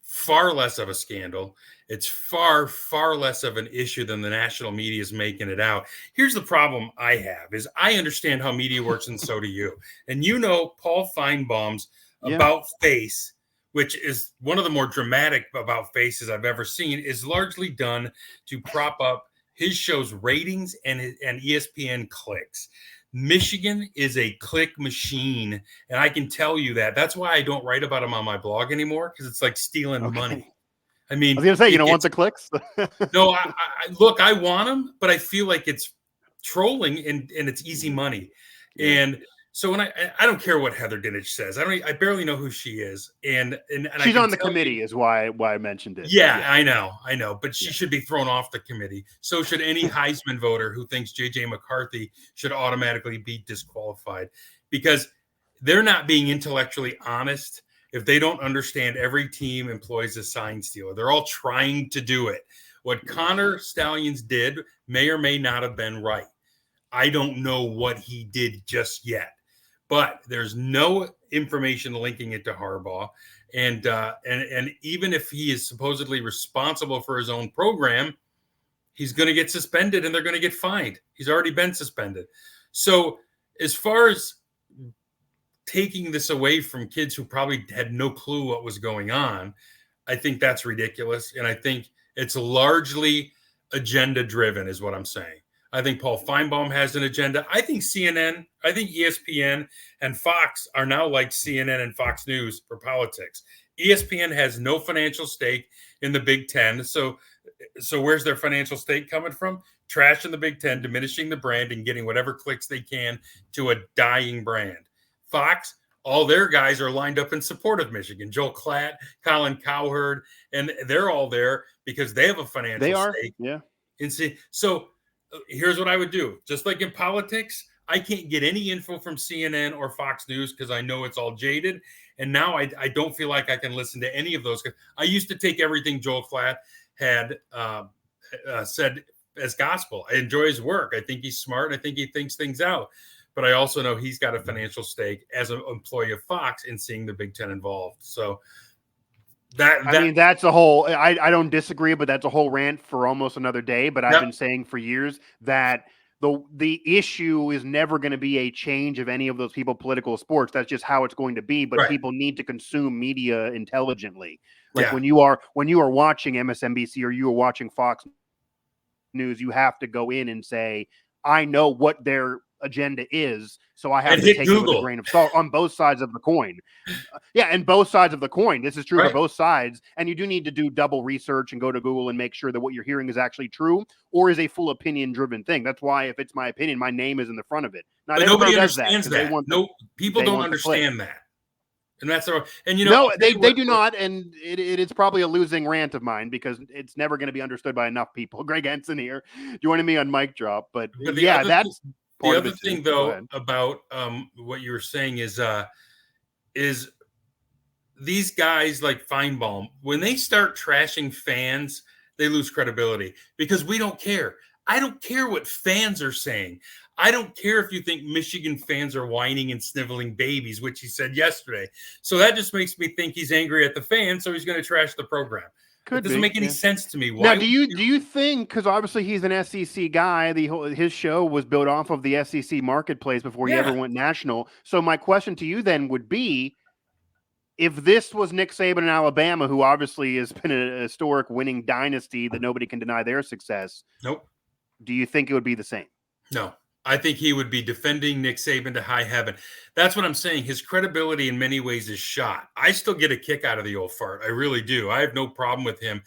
far less of a scandal. It's far, far less of an issue than the national media is making it out. Here's the problem I have is I understand how media works, and so do you. And you know Paul Feinbaum's About Face, which is one of the more dramatic about faces I've ever seen, is largely done to prop up his show's ratings and ESPN clicks. Michigan is a click machine, and I can tell you that. That's why I don't write about him on my blog anymore, because it's like stealing money. I mean, I was going to say, you don't want the clicks? No, look, I want them, but I feel like it's trolling and it's easy money. Yeah. And so when I don't care what Heather Dinich says. I barely know who she is. And she's on the committee is why I mentioned it. Yeah, I know. But she should be thrown off the committee. So should any Heisman voter who thinks J.J. McCarthy should automatically be disqualified, because they're not being intellectually honest if they don't understand every team employs a sign stealer. They're all trying to do it. What Connor Stallions did may or may not have been right. I don't know what he did just yet, but there's no information linking it to Harbaugh. And even if he is supposedly responsible for his own program, he's going to get suspended and they're going to get fined. He's already been suspended. So as far as taking this away from kids who probably had no clue what was going on, I think that's ridiculous. And I think it's largely agenda driven is what I'm saying. I think Paul Feinbaum has an agenda. I think CNN, I think ESPN and Fox are now like CNN and Fox News for politics. ESPN has no financial stake in the Big Ten. So where's their financial stake coming from? Trash in the Big Ten, diminishing the brand and getting whatever clicks they can to a dying brand. Fox, all their guys are lined up in support of Michigan. Joel Klatt, Colin Cowherd, and they're all there because they have a financial stake. Yeah. So here's what I would do. Just like in politics, I can't get any info from CNN or Fox News because I know it's all jaded. And now I don't feel like I can listen to any of those. I used to take everything Joel Klatt had said as gospel. I enjoy his work. I think he's smart. I think he thinks things out. But I also know he's got a financial stake as an employee of Fox in seeing the Big Ten involved. So I mean, that's a whole, I don't disagree, but that's a whole rant for almost another day. But I've been saying for years that the issue is never going to be a change of any of those people, political sports. That's just how it's going to be. But people need to consume media intelligently. Like when you are watching MSNBC or you are watching Fox News, you have to go in and say, I know what they're agenda is. So I have And to hit take it with a Google. grain of salt on both sides of the coin. Yeah, and both sides of the coin. This is true Right. for both sides. And you do need to do double research and go to Google and make sure that what you're hearing is actually true or is a full opinion-driven thing. That's why if it's my opinion, my name is in the front of it. Not But nobody everybody does that understands because they that. want No, people they don't want the click. understand that. And that's our, and No, I'll tell you they do not, and it is probably a losing rant of mine because it's never going to be understood by enough people. Gregg Henson here joining me on Mic Drop, but the yeah, other that's thing, part the of other it too. thing Go though ahead. about what you were saying is these guys like Feinbaum, when they start trashing fans, they lose credibility because we don't care. I don't care what fans are saying. I don't care if you think Michigan fans are whining and sniveling babies, which he said yesterday. So that just makes me think he's angry at the fans, so he's going to trash the program. It doesn't make any sense to me. Why Now, do you think, because obviously he's an SEC guy, his show was built off of the SEC marketplace before he ever went national. So my question to you then would be, if this was Nick Saban in Alabama, who obviously has been a historic winning dynasty that nobody can deny their success, Nope. Do you think it would be the same? No. I think he would be defending Nick Saban to high heaven. That's what I'm saying. His credibility in many ways is shot. I still get a kick out of the old fart. I really do. I have no problem with him,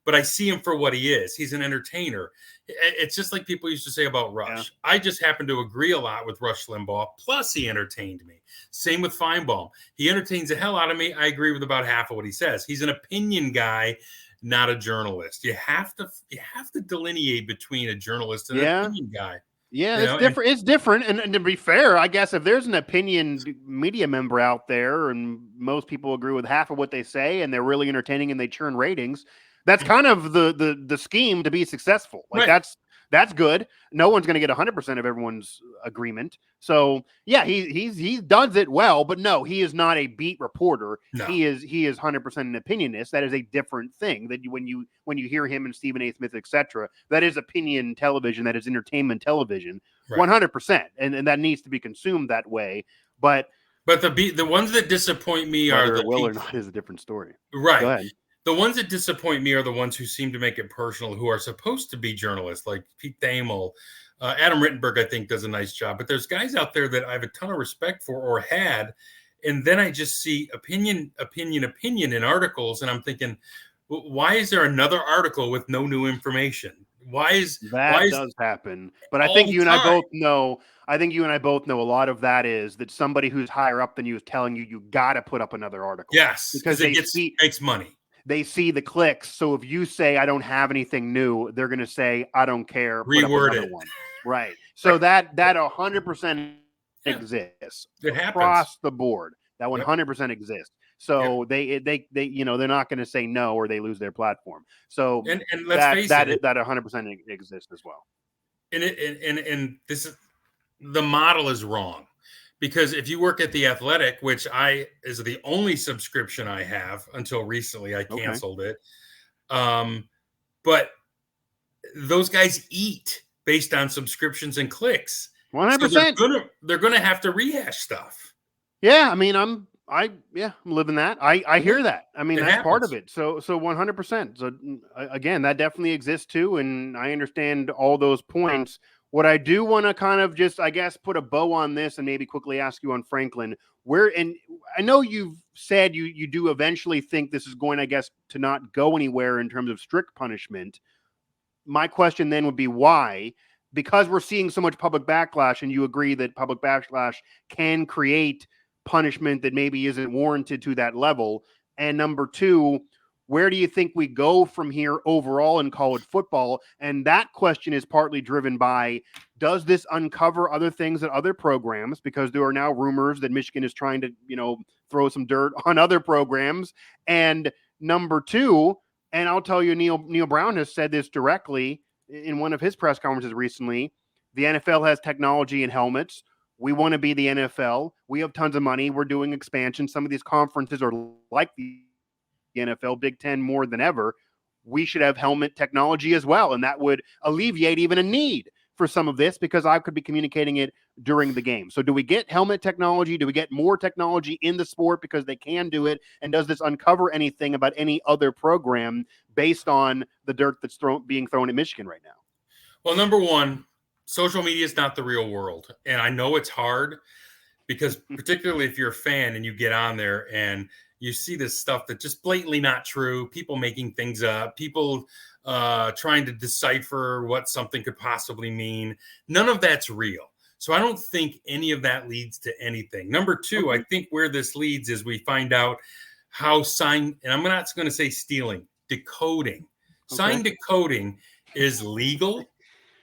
but I see him for what he is. He's an entertainer. It's just like people used to say about Rush. Yeah. I just happen to agree a lot with Rush Limbaugh. Plus, he entertained me. Same with Feinbaum. He entertains the hell out of me. I agree with about half of what he says. He's an opinion guy, not a journalist. You have to delineate between a journalist and an opinion guy. Yeah, it's different. It's different. And to be fair, I guess if there's an opinion media member out there and most people agree with half of what they say and they're really entertaining and they churn ratings, that's kind of the scheme to be successful. Like that's good. No one's going to get 100% of everyone's agreement. So yeah, he does it well, but no, he is not a beat reporter. No. He is 100% an opinionist. That is a different thing. That when you hear him and Stephen A. Smith, etc., that is opinion television. That is entertainment television, 100%, and that needs to be consumed that way. But the ones that disappoint me are the will or not is a different story. Right. Go ahead. The ones that disappoint me are the ones who seem to make it personal, who are supposed to be journalists, like Pete Thamel. Adam Rittenberg, I think, does a nice job. But there's guys out there that I have a ton of respect for or had. And then I just see opinion in articles. And I'm thinking, why is there another article with no new information? That does happen. But I think you and I both know. I think you and I both know a lot of that is that somebody who's higher up than you is telling you got to put up another article. Yes, because makes money. They see the clicks. So if you say I don't have anything new, they're going to say I don't care. Reword it. One. Right. So that 100% exists across the board. That 100% exists. So they they're not going to say no or they lose their platform. So and let's face it, that 100% exists as well. And this is the model is wrong. Because if you work at The Athletic, which is the only subscription I have until recently, I canceled it. But those guys eat based on subscriptions and clicks. 100%. So they're gonna have to rehash stuff. Yeah, I mean, I'm living that. I hear that. I mean, that's part of it. So 100%. So again, that definitely exists too, and I understand all those points. What I do want to kind of just, I guess, put a bow on this and maybe quickly ask you on Franklin, and I know you've said you do eventually think this is going, I guess, to not go anywhere in terms of strict punishment. My question then would be why? Because we're seeing so much public backlash, and you agree that public backlash can create punishment that maybe isn't warranted to that level. And number two, where do you think we go from here overall in college football? And that question is partly driven by, does this uncover other things at other programs? Because there are now rumors that Michigan is trying to, throw some dirt on other programs. And number two, and I'll tell you, Neil Brown has said this directly in one of his press conferences recently. The NFL has technology and helmets. We want to be the NFL. We have tons of money. We're doing expansion. Some of these conferences are like the NFL, Big Ten more than ever. We should have helmet technology as well. And that would alleviate even a need for some of this because I could be communicating it during the game. So do we get helmet technology? Do we get more technology in the sport because they can do it? And does this uncover anything about any other program based on the dirt that's being thrown at Michigan right now? Well, number one, social media is not the real world. And I know it's hard because particularly if you're a fan and you get on there and you see this stuff that's just blatantly not true, people making things up, people trying to decipher what something could possibly mean. None of that's real. So I don't think any of that leads to anything. Number two, I think where this leads is we find out how sign, and I'm not going to say stealing, decoding. Sign decoding is legal.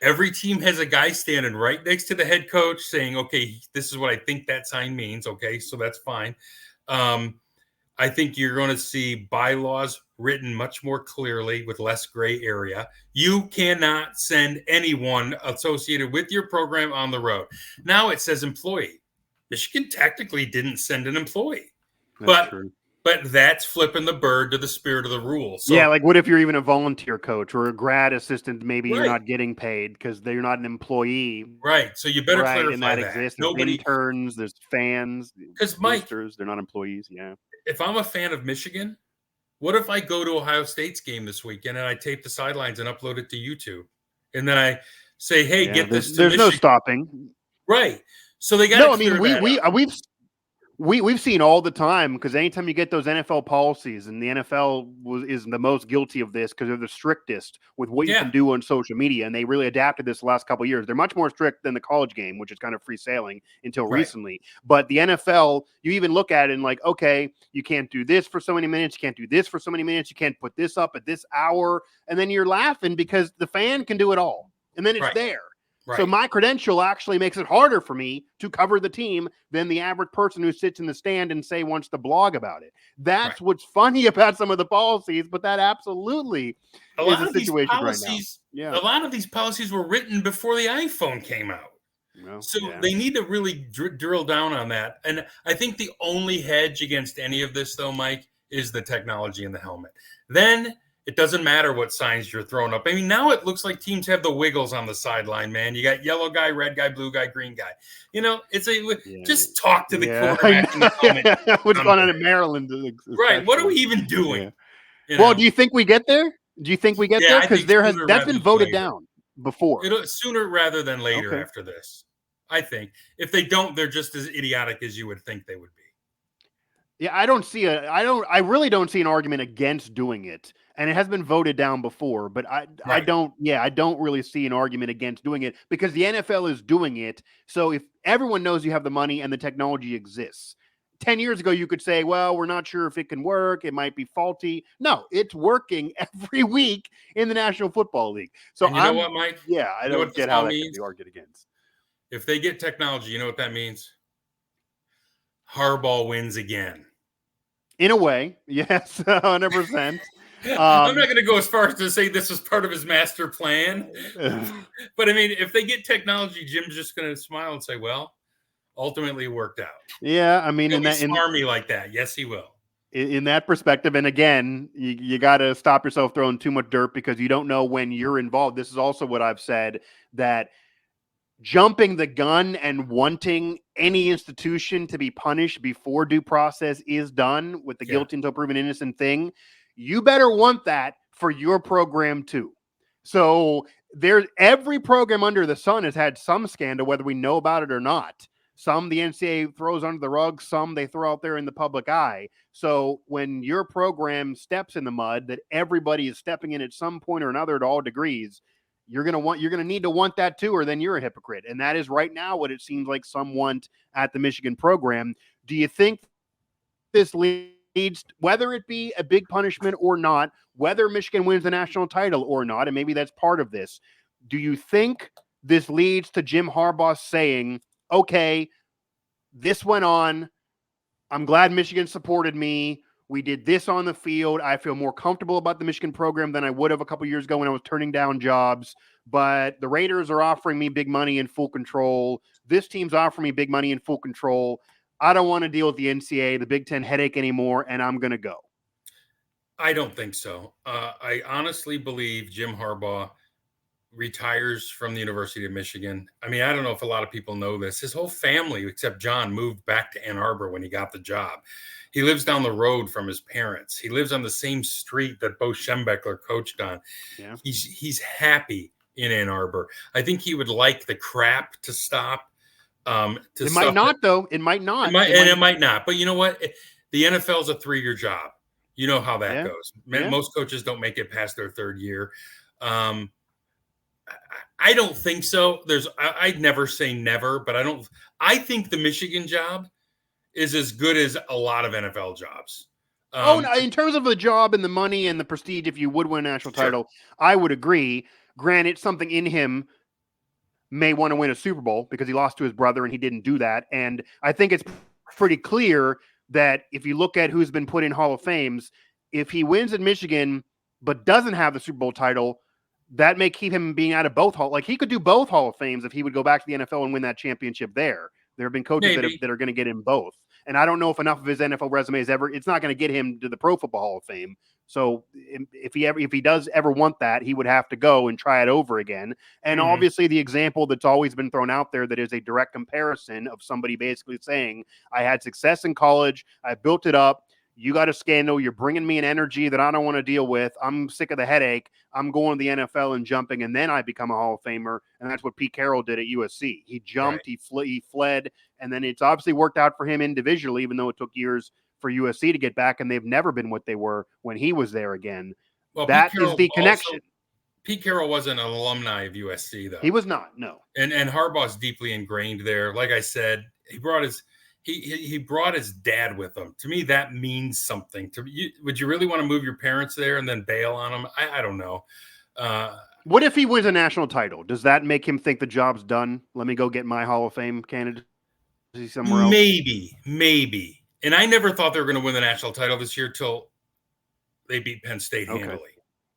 Every team has a guy standing right next to the head coach saying, okay, this is what I think that sign means. Okay, so that's fine. I think you're going to see bylaws written much more clearly with less gray area. You cannot send anyone associated with your program on the road. Now it says employee. Michigan technically didn't send an employee. That's true. But that's flipping the bird to the spirit of the rule. So, yeah, like what if you're even a volunteer coach or a grad assistant? Maybe you're Right. not getting paid because you're not an employee. Right. So you better Right, clarify and that that. exists. There's interns, there's fans, because Mike, boosters, they're not employees. Yeah. if I'm a fan of Michigan, what if I go to Ohio State's game this weekend and I tape the sidelines and upload it to YouTube, and then I say, "Hey, Yeah, get this." There's no stopping. Right. So they got. No, I mean we've seen all the time, because anytime you get those NFL policies, and the NFL is the most guilty of this because they're the strictest with what you can do on social media, and they really adapted this the last couple of years. They're much more strict than the college game, which is kind of free sailing until recently. But the NFL, you even look at it and like, okay, you can't do this for so many minutes, you can't do this for so many minutes, you can't put this up at this hour, and then you're laughing because the fan can do it all, and then it's there. Right. So my credential actually makes it harder for me to cover the team than the average person who sits in the stand and wants to blog about it. That's what's funny about some of the policies, but that absolutely is a situation right now. Yeah. A lot of these policies were written before the iPhone came out. Well, so they need to really drill down on that. And I think the only hedge against any of this, though, Mike, is the technology in the helmet. Then it doesn't matter what signs you're throwing up. I mean, now it looks like teams have the wiggles on the sideline, man. You got yellow guy, red guy, blue guy, green guy. You know, just talk to the quarterback in the helmet. What's going on in Maryland? Right. What are we even doing? Yeah. Well, do you think we get there? Do you think we get there? Because that's been voted down before. Sooner rather than later after this. I think. If they don't, they're just as idiotic as you would think they would be. Yeah, I really don't see an argument against doing it. And it has been voted down before, but I don't really see an argument against doing it, because the NFL is doing it. So if everyone knows you have the money and the technology exists, 10 years ago, you could say, well, we're not sure if it can work. It might be faulty. No, it's working every week in the National Football League. So you know what, Mike? Yeah, I don't get how that can be argued against. If they get technology, you know what that means? Harbaugh wins again. In a way, yes, 100%. I'm not going to go as far as to say this is part of his master plan. But, I mean, if they get technology, Jim's just going to smile and say, well, ultimately it worked out. Yeah, I mean, he'll be smarmy like that. Yes, he will. In that perspective, and again, you got to stop yourself throwing too much dirt, because you don't know when you're involved. This is also what I've said, that jumping the gun and wanting any institution to be punished before due process is done with the guilty until proven innocent thing, you better want that for your program too. So every program under the sun has had some scandal, whether we know about it or not. Some the NCAA throws under the rug, some they throw out there in the public eye. So when your program steps in the mud that everybody is stepping in at some point or another at all degrees, you're going to need to want that too, or then you're a hypocrite. And that is right now what it seems like some want at the Michigan program. Do you think this leads, whether it be a big punishment or not, whether Michigan wins the national title or not, and maybe that's part of this, do you think this leads to Jim Harbaugh saying, okay, this went on, I'm glad Michigan supported me, we did this on the field, I feel more comfortable about the Michigan program than I would have a couple years ago when I was turning down jobs, but the Raiders are offering me big money and full control, this team's offering me big money and full control, I don't want to deal with the NCAA, the Big Ten headache anymore, and I'm going to go? I don't think so. I honestly believe Jim Harbaugh retires from the University of Michigan. I mean, I don't know if a lot of people know this. His whole family, except John, moved back to Ann Arbor when he got the job. He lives down the road from his parents. He lives on the same street that Bo Schembechler coached on. Yeah. He's happy in Ann Arbor. I think he would like the crap to stop. It might not, though. It might not. It might not. But you know what? The NFL is a 3-year job. You know how that goes. Most coaches don't make it past their 3rd year. I don't think so. I'd never say never, but I think the Michigan job is as good as a lot of NFL jobs. No, in terms of the job and the money and the prestige, if you would win a national title, I would agree. Granted, something in him may want to win a Super Bowl because he lost to his brother and he didn't do that. And I think it's pretty clear that if you look at who's been put in Hall of Fames, if he wins at Michigan but doesn't have the Super Bowl title, that may keep him being out of both he could do both Hall of Fames if he would go back to the NFL and win that championship there. There have been coaches that are going to get him both. And I don't know if enough of his NFL resume it's not going to get him to the Pro Football Hall of Fame. So if he does ever want that, he would have to go and try it over again. And obviously the example that's always been thrown out there that is a direct comparison of somebody basically saying, I had success in college, I built it up, you got a scandal, you're bringing me an energy that I don't want to deal with, I'm sick of the headache, I'm going to the NFL and jumping, and then I become a Hall of Famer. And that's what Pete Carroll did at USC. He jumped, he fled, and then it's obviously worked out for him individually, even though it took years for USC to get back, and they've never been what they were when he was there again. Well, that is the connection. Pete Carroll wasn't an alumni of USC, though. He was not, no. And Harbaugh's deeply ingrained there. Like I said, he brought his dad with him. To me, that means something. Would you really want to move your parents there and then bail on them? I don't know. What if he wins a national title? Does that make him think the job's done? Let me go get my Hall of Fame candidate somewhere else? Maybe. And I never thought they were going to win the national title this year till they beat Penn State handily.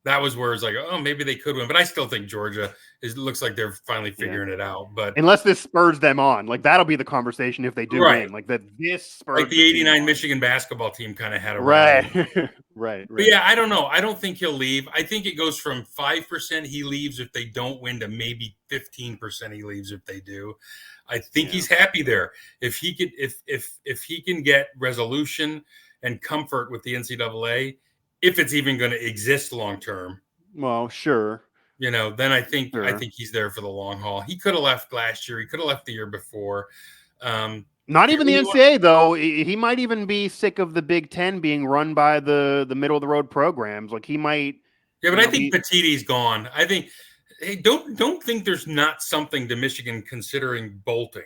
That was where it's like, oh, maybe they could win. But I still think Georgia looks like they're finally figuring it out. But unless this spurs them on, that'll be the conversation if they do win. This spurs the '89 Michigan basketball team kind of had a right. But yeah, I don't know. I don't think he'll leave. I think it goes from 5% he leaves if they don't win to maybe 15% he leaves if they do. I think he's happy there. If he could, if he can get resolution and comfort with the NCAA, if it's even going to exist long term. Well, sure. Then I think he's there for the long haul. He could have left last year. He could have left the year before. Not even the NCAA, though. He might even be sick of the Big Ten being run by the middle of the road programs. He might. Yeah, but I think Petitti's gone. I think. Hey, don't think there's not something to Michigan considering bolting.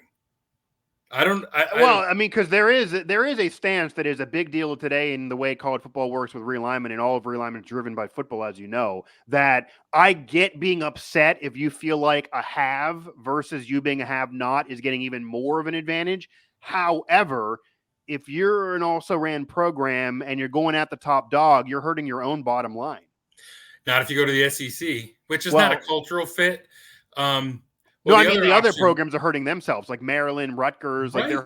Because there is a stance that is a big deal today in the way college football works with realignment, and all of realignment is driven by football, as you know, that I get being upset if you feel like a have versus you being a have not is getting even more of an advantage. However, if you're an also ran program and you're going at the top dog, you're hurting your own bottom line. Not if you go to the SEC, which is not a cultural fit. The other programs are hurting themselves, like Maryland, Rutgers. Right.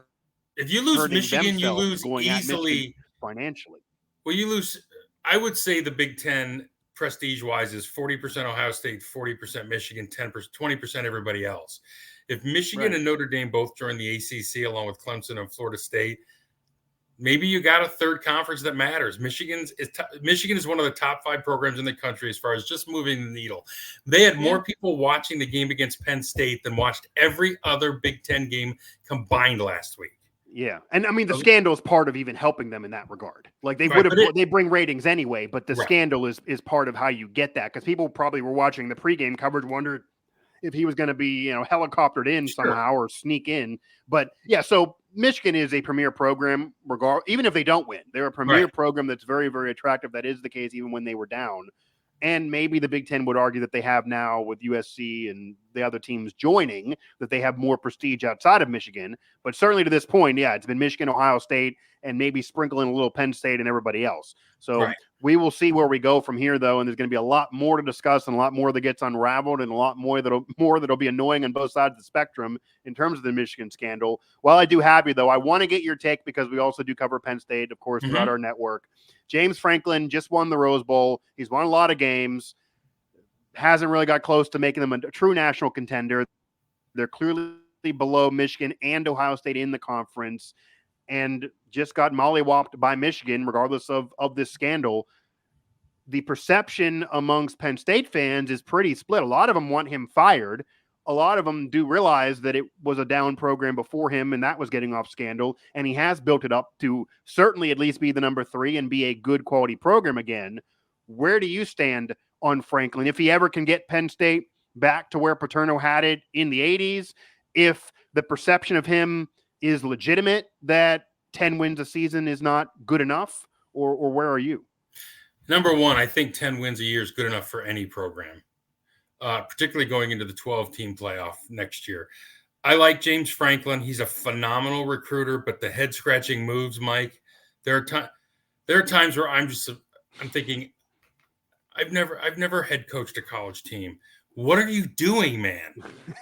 If you lose Michigan, you lose easily financially. Well, you lose. I would say the Big Ten, prestige-wise, is 40% Ohio State, 40% Michigan, 20% everybody else. If Michigan and Notre Dame both join the ACC along with Clemson and Florida State, maybe you got a third conference that matters. Michigan is one of the top 5 programs in the country as far as just moving the needle. They had more people watching the game against Penn State than watched every other Big Ten game combined last week. Yeah. And I mean, the scandal is part of even helping them in that regard. They bring ratings anyway, but the scandal is part of how you get that. Because people probably were watching the pregame coverage, wondered if he was going to be, helicoptered in somehow or sneak in. But yeah, so Michigan is a premier program, even if they don't win. They're a premier program that's very, very attractive. That is the case even when they were down. And maybe the Big Ten would argue that they have now with USC and the other teams joining, that they have more prestige outside of Michigan. But certainly to this point, it's been Michigan, Ohio State, and maybe sprinkle in a little Penn State and everybody else. So we will see where we go from here, though. And there's going to be a lot more to discuss and a lot more that gets unraveled and a lot more that'll be annoying on both sides of the spectrum in terms of the Michigan scandal. While I do have you, though, I want to get your take because we also do cover Penn State, of course, throughout our network. James Franklin just won the Rose Bowl. He's won a lot of games. Hasn't really got close to making them a true national contender. They're clearly below Michigan and Ohio State in the conference, and just got mollywopped by Michigan, regardless of this scandal. the perception amongst Penn State fans is pretty split. A lot of them want him fired. A lot of them do realize that it was a down program before him and that was getting off scandal. And he has built it up to certainly at least be the number 3 and be a good quality program again. Where do you stand on Franklin? If he ever can get Penn State back to where Paterno had it in the 80s, if the perception of him is legitimate that 10 wins a season is not good enough, or where are you? Number one, I think 10 wins a year is good enough for any program, particularly going into the 12-team playoff next year. I like James Franklin. He's a phenomenal recruiter, but the head-scratching moves, Mike, there are times where I'm thinking, I've never head coached a college team. What are you doing, man?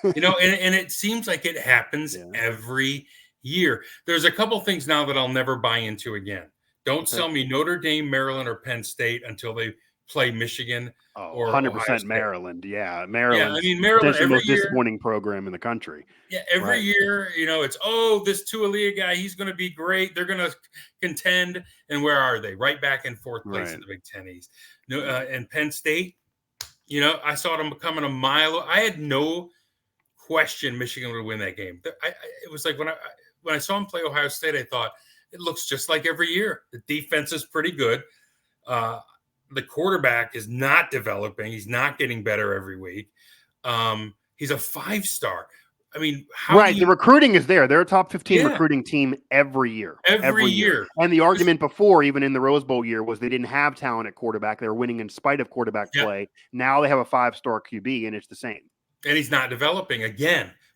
And it seems like it happens every year. There's a couple things now that I'll never buy into again. Don't sell me Notre Dame, Maryland, or Penn State until they play Michigan or 100% Maryland. Yeah, Maryland. Yeah, I mean, Maryland is the most disappointing program in the program. Yeah, every year, it's, this Tualia guy, he's going to be great. They're going to contend. And where are they? Right back in 4th place in the Big Ten East. And Penn State, I saw them coming a mile. I had no question Michigan would win that game. It was like when I saw him play Ohio State, I thought, it looks just like every year. The defense is pretty good. The quarterback is not developing. He's not getting better every week. He's a 5-star. I mean, the recruiting is there. They're a top 15 recruiting team every year. Every year. And the argument before, even in the Rose Bowl year, was they didn't have talent at quarterback. They were winning in spite of quarterback play. Now they have a 5-star QB, and it's the same. And he's not developing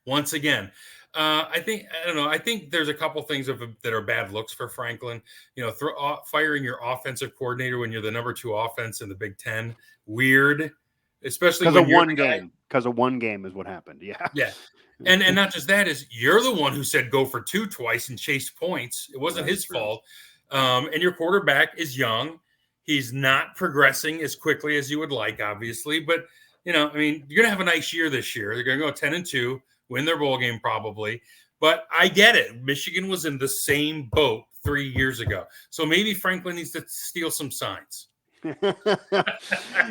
once again. I think there's a couple things that are bad looks for Franklin. Firing your offensive coordinator when you're the number 2 offense in the Big Ten, weird, especially because of one game. Because of one game is what happened. Yeah. And not just that, is you're the one who said go for 2 twice and chased points. It wasn't his fault. And your quarterback is young. He's not progressing as quickly as you would like, obviously. But, you're going to have a nice year this year. They're going to go 10-2. Win their bowl game probably. But I get it. Michigan was in the same boat 3 years ago. So maybe Franklin needs to steal some signs. He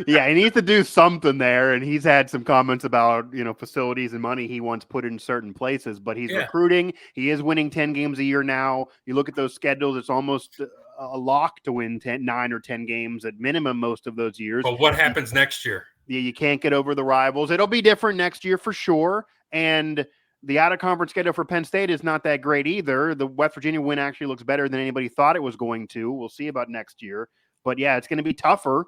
needs to do something there. And he's had some comments about, facilities and money he wants put in certain places. But he's recruiting. He is winning 10 games a year now. You look at those schedules, it's almost a lock to win 9 or 10 games at minimum most of those years. But what happens next year? You can't get over the rivals. It'll be different next year for sure. And the out-of-conference schedule for Penn State is not that great either. The West Virginia win actually looks better than anybody thought it was going to. We'll see about next year. But, it's going to be tougher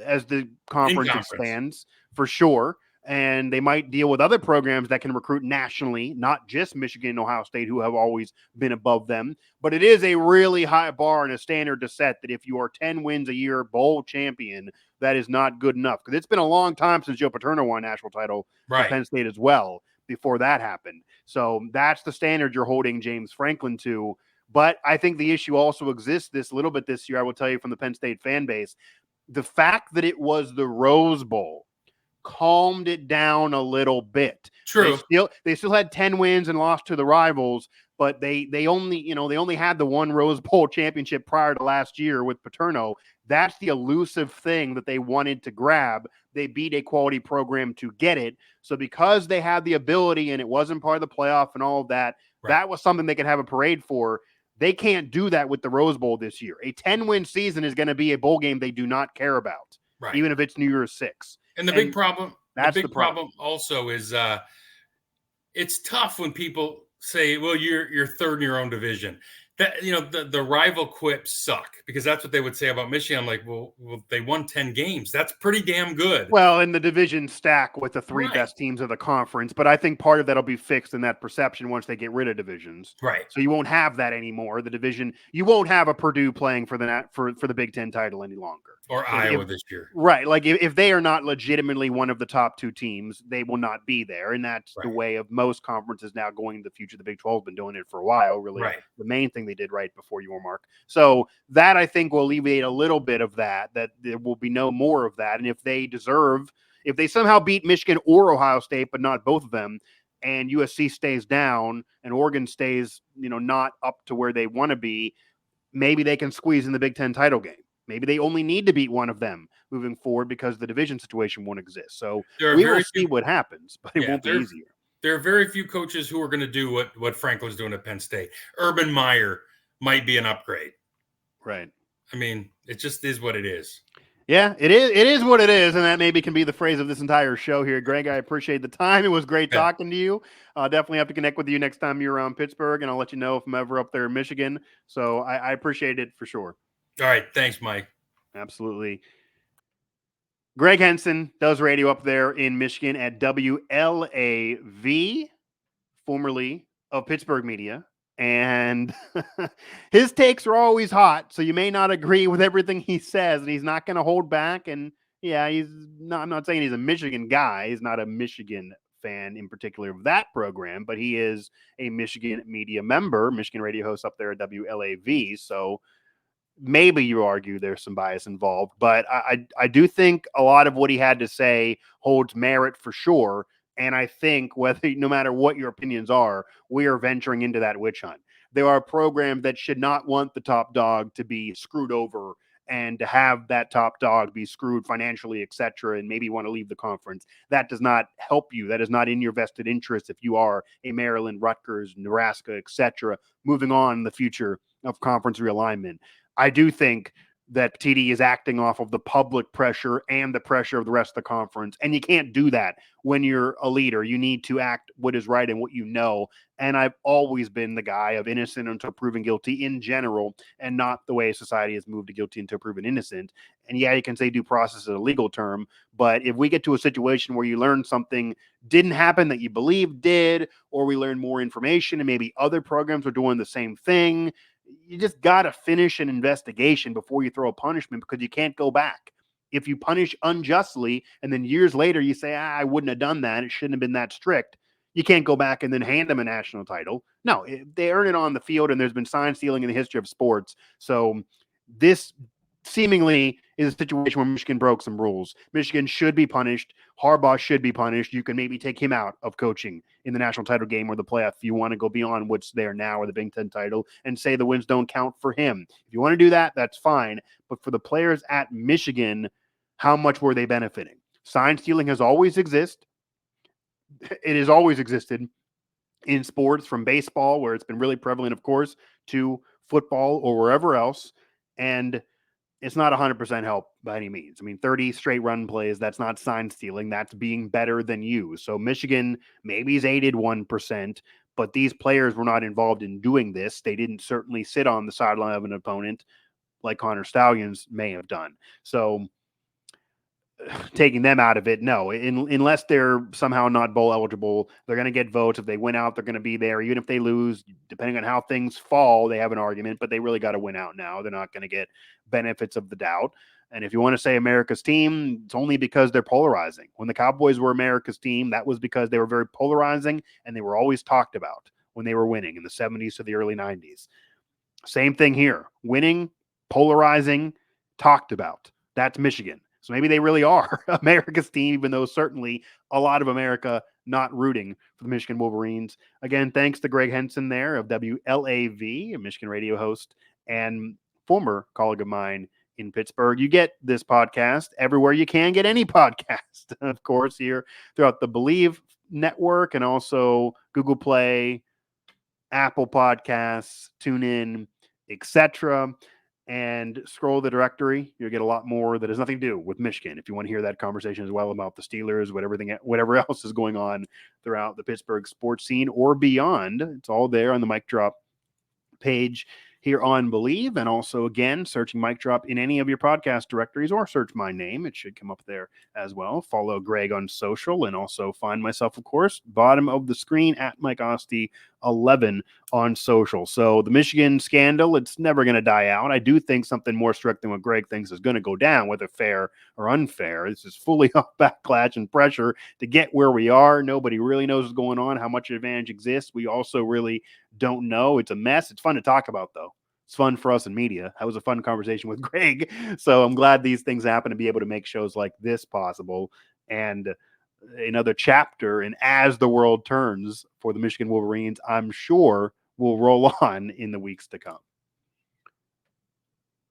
as the conference expands for sure. And they might deal with other programs that can recruit nationally, not just Michigan and Ohio State, who have always been above them. But it is a really high bar and a standard to set that if you are 10 wins a year bowl champion, that is not good enough. Because it's been a long time since Joe Paterno won a national title for Penn State as well before that happened. So that's the standard you're holding James Franklin to. But I think the issue also exists this little bit this year, I will tell you from the Penn State fan base. The fact that it was the Rose Bowl calmed it down a little bit. True. They still had 10 wins and lost to the rivals, but they only had the one Rose Bowl championship prior to last year with Paterno. That's the elusive thing that they wanted to grab. They beat a quality program to get it. So because they had the ability and it wasn't part of the playoff and all of that, that was something they could have a parade for. They can't do that with the Rose Bowl this year. A 10-win season is going to be a bowl game they do not care about, even if it's New Year's 6. And the big problem also is it's tough when people say, well, you're third in your own division. That, the rival quips suck, because that's what they would say about Michigan. I'm like, well, they won 10 games. That's pretty damn good. Well, in the division stack with the 3 best teams of the conference, but I think part of that'll be fixed in that perception once they get rid of divisions. Right. So you won't have that anymore. The division, you won't have a Purdue playing for the Big Ten title any longer. Or Iowa this year. Right. Like if they are not legitimately one of the top 2 teams, they will not be there. And that's the way of most conferences now going into the future. The Big 12 has been doing it for a while, really. The main thing they did right before you were, Mark. So that, I think, will alleviate a little bit of that there will be no more of that. And if they somehow beat Michigan or Ohio State, but not both of them, and USC stays down and Oregon stays, not up to where they want to be, maybe they can squeeze in the Big Ten title game. Maybe they only need to beat one of them moving forward because the division situation won't exist. So There are we will very see few, what happens, but it yeah, won't be easier. there are very few coaches who are going to do what Franklin's doing at Penn State. Urban Meyer might be an upgrade. Right. I mean, it just is what it is. Yeah, it is. It is what it is, and that maybe can be the phrase of this entire show here. Greg, I appreciate the time. It was great talking to you. Definitely have to connect with you next time you're around Pittsburgh, and I'll let you know if I'm ever up there in Michigan. So I appreciate it for sure. All right. Thanks, Mike. Absolutely. Gregg Henson does radio up there in Michigan at WLAV, formerly of Pittsburgh Media. And his takes are always hot, so you may not agree with everything he says, and he's not going to hold back. And yeah, I'm not saying he's a Michigan guy. He's not a Michigan fan in particular of that program, but he is a Michigan media member, Michigan radio host up there at WLAV. So maybe you argue there's some bias involved, but I do think a lot of what he had to say holds merit for sure. And I think no matter what your opinions are, we are venturing into that witch hunt. There are programs that should not want the top dog to be screwed over and to have that top dog be screwed financially, etc., and maybe want to leave the conference. That does not help you. That is not in your vested interest if you are a Maryland, Rutgers, Nebraska, etc., moving on in the future of conference realignment. I do think that TD is acting off of the public pressure and the pressure of the rest of the conference. And you can't do that when you're a leader. You need to act what is right and what you know. And I've always been the guy of innocent until proven guilty in general, and not the way society has moved to guilty until proven innocent. And yeah, you can say due process is a legal term, but if we get to a situation where you learn something didn't happen that you believe did, or we learn more information and maybe other programs are doing the same thing, you just got to finish an investigation before you throw a punishment, because you can't go back. If you punish unjustly and then years later you say, I wouldn't have done that, it shouldn't have been that strict, you can't go back and then hand them a national title. No, they earn it on the field, and there's been sign stealing in the history of sports. So this seemingly is a situation where Michigan broke some rules. Michigan should be punished. Harbaugh should be punished. You can maybe take him out of coaching in the national title game or the playoff if you want to go beyond what's there now, or the Big Ten title, and say the wins don't count for him. If you want to do that, that's fine. But for the players at Michigan, how much were they benefiting? Sign stealing has always existed. It has always existed in sports, from baseball, where it's been really prevalent, of course, to football or wherever else. And it's not 100% help by any means. I mean, 30 straight run plays, that's not sign stealing. That's being better than you. So Michigan maybe is aided 1%, but these players were not involved in doing this. They didn't certainly sit on the sideline of an opponent like Connor Stallions may have done. So taking them out of it, no. Unless they're somehow not bowl eligible, they're going to get votes. If they win out, they're going to be there. Even if they lose, depending on how things fall, they have an argument, but they really got to win out now. They're not going to get benefits of the doubt. And if you want to say America's team, it's only because they're polarizing. When the Cowboys were America's team, that was because they were very polarizing, and they were always talked about when they were winning in the 70s to the early 90s. Same thing here. Winning, polarizing, talked about. That's Michigan. So maybe they really are America's team, even though certainly a lot of America not rooting for the Michigan Wolverines. Again, thanks to Gregg Henson there of WLAV, a Michigan radio host and former colleague of mine in Pittsburgh. You get this podcast everywhere you can get any podcast, of course, here throughout the Believe network, and also Google Play, Apple Podcasts, TuneIn, etc. And scroll the directory. You'll get a lot more that has nothing to do with Michigan. If you want to hear that conversation as well about the Steelers, whatever else is going on throughout the Pittsburgh sports scene or beyond, it's all there on the Mic Drop page here on Believe. And also, again, searching Mic Drop in any of your podcast directories, or search my name. It should come up there as well. Follow Greg on social, and also find myself, of course, bottom of the screen at Mike Asti 11 on social. So the Michigan scandal, it's never going to die out. I do think something more strict than what Greg thinks is going to go down, whether fair or unfair. This is fully off backlash and pressure to get where we are. Nobody really knows what's going on, how much advantage exists. We also really don't know. It's a mess. It's fun to talk about, though. It's fun for us in media. That was a fun conversation with Greg. So I'm glad these things happen to be able to make shows like this possible. And another chapter, and as the world turns for the Michigan Wolverines, I'm sure will roll on in the weeks to come.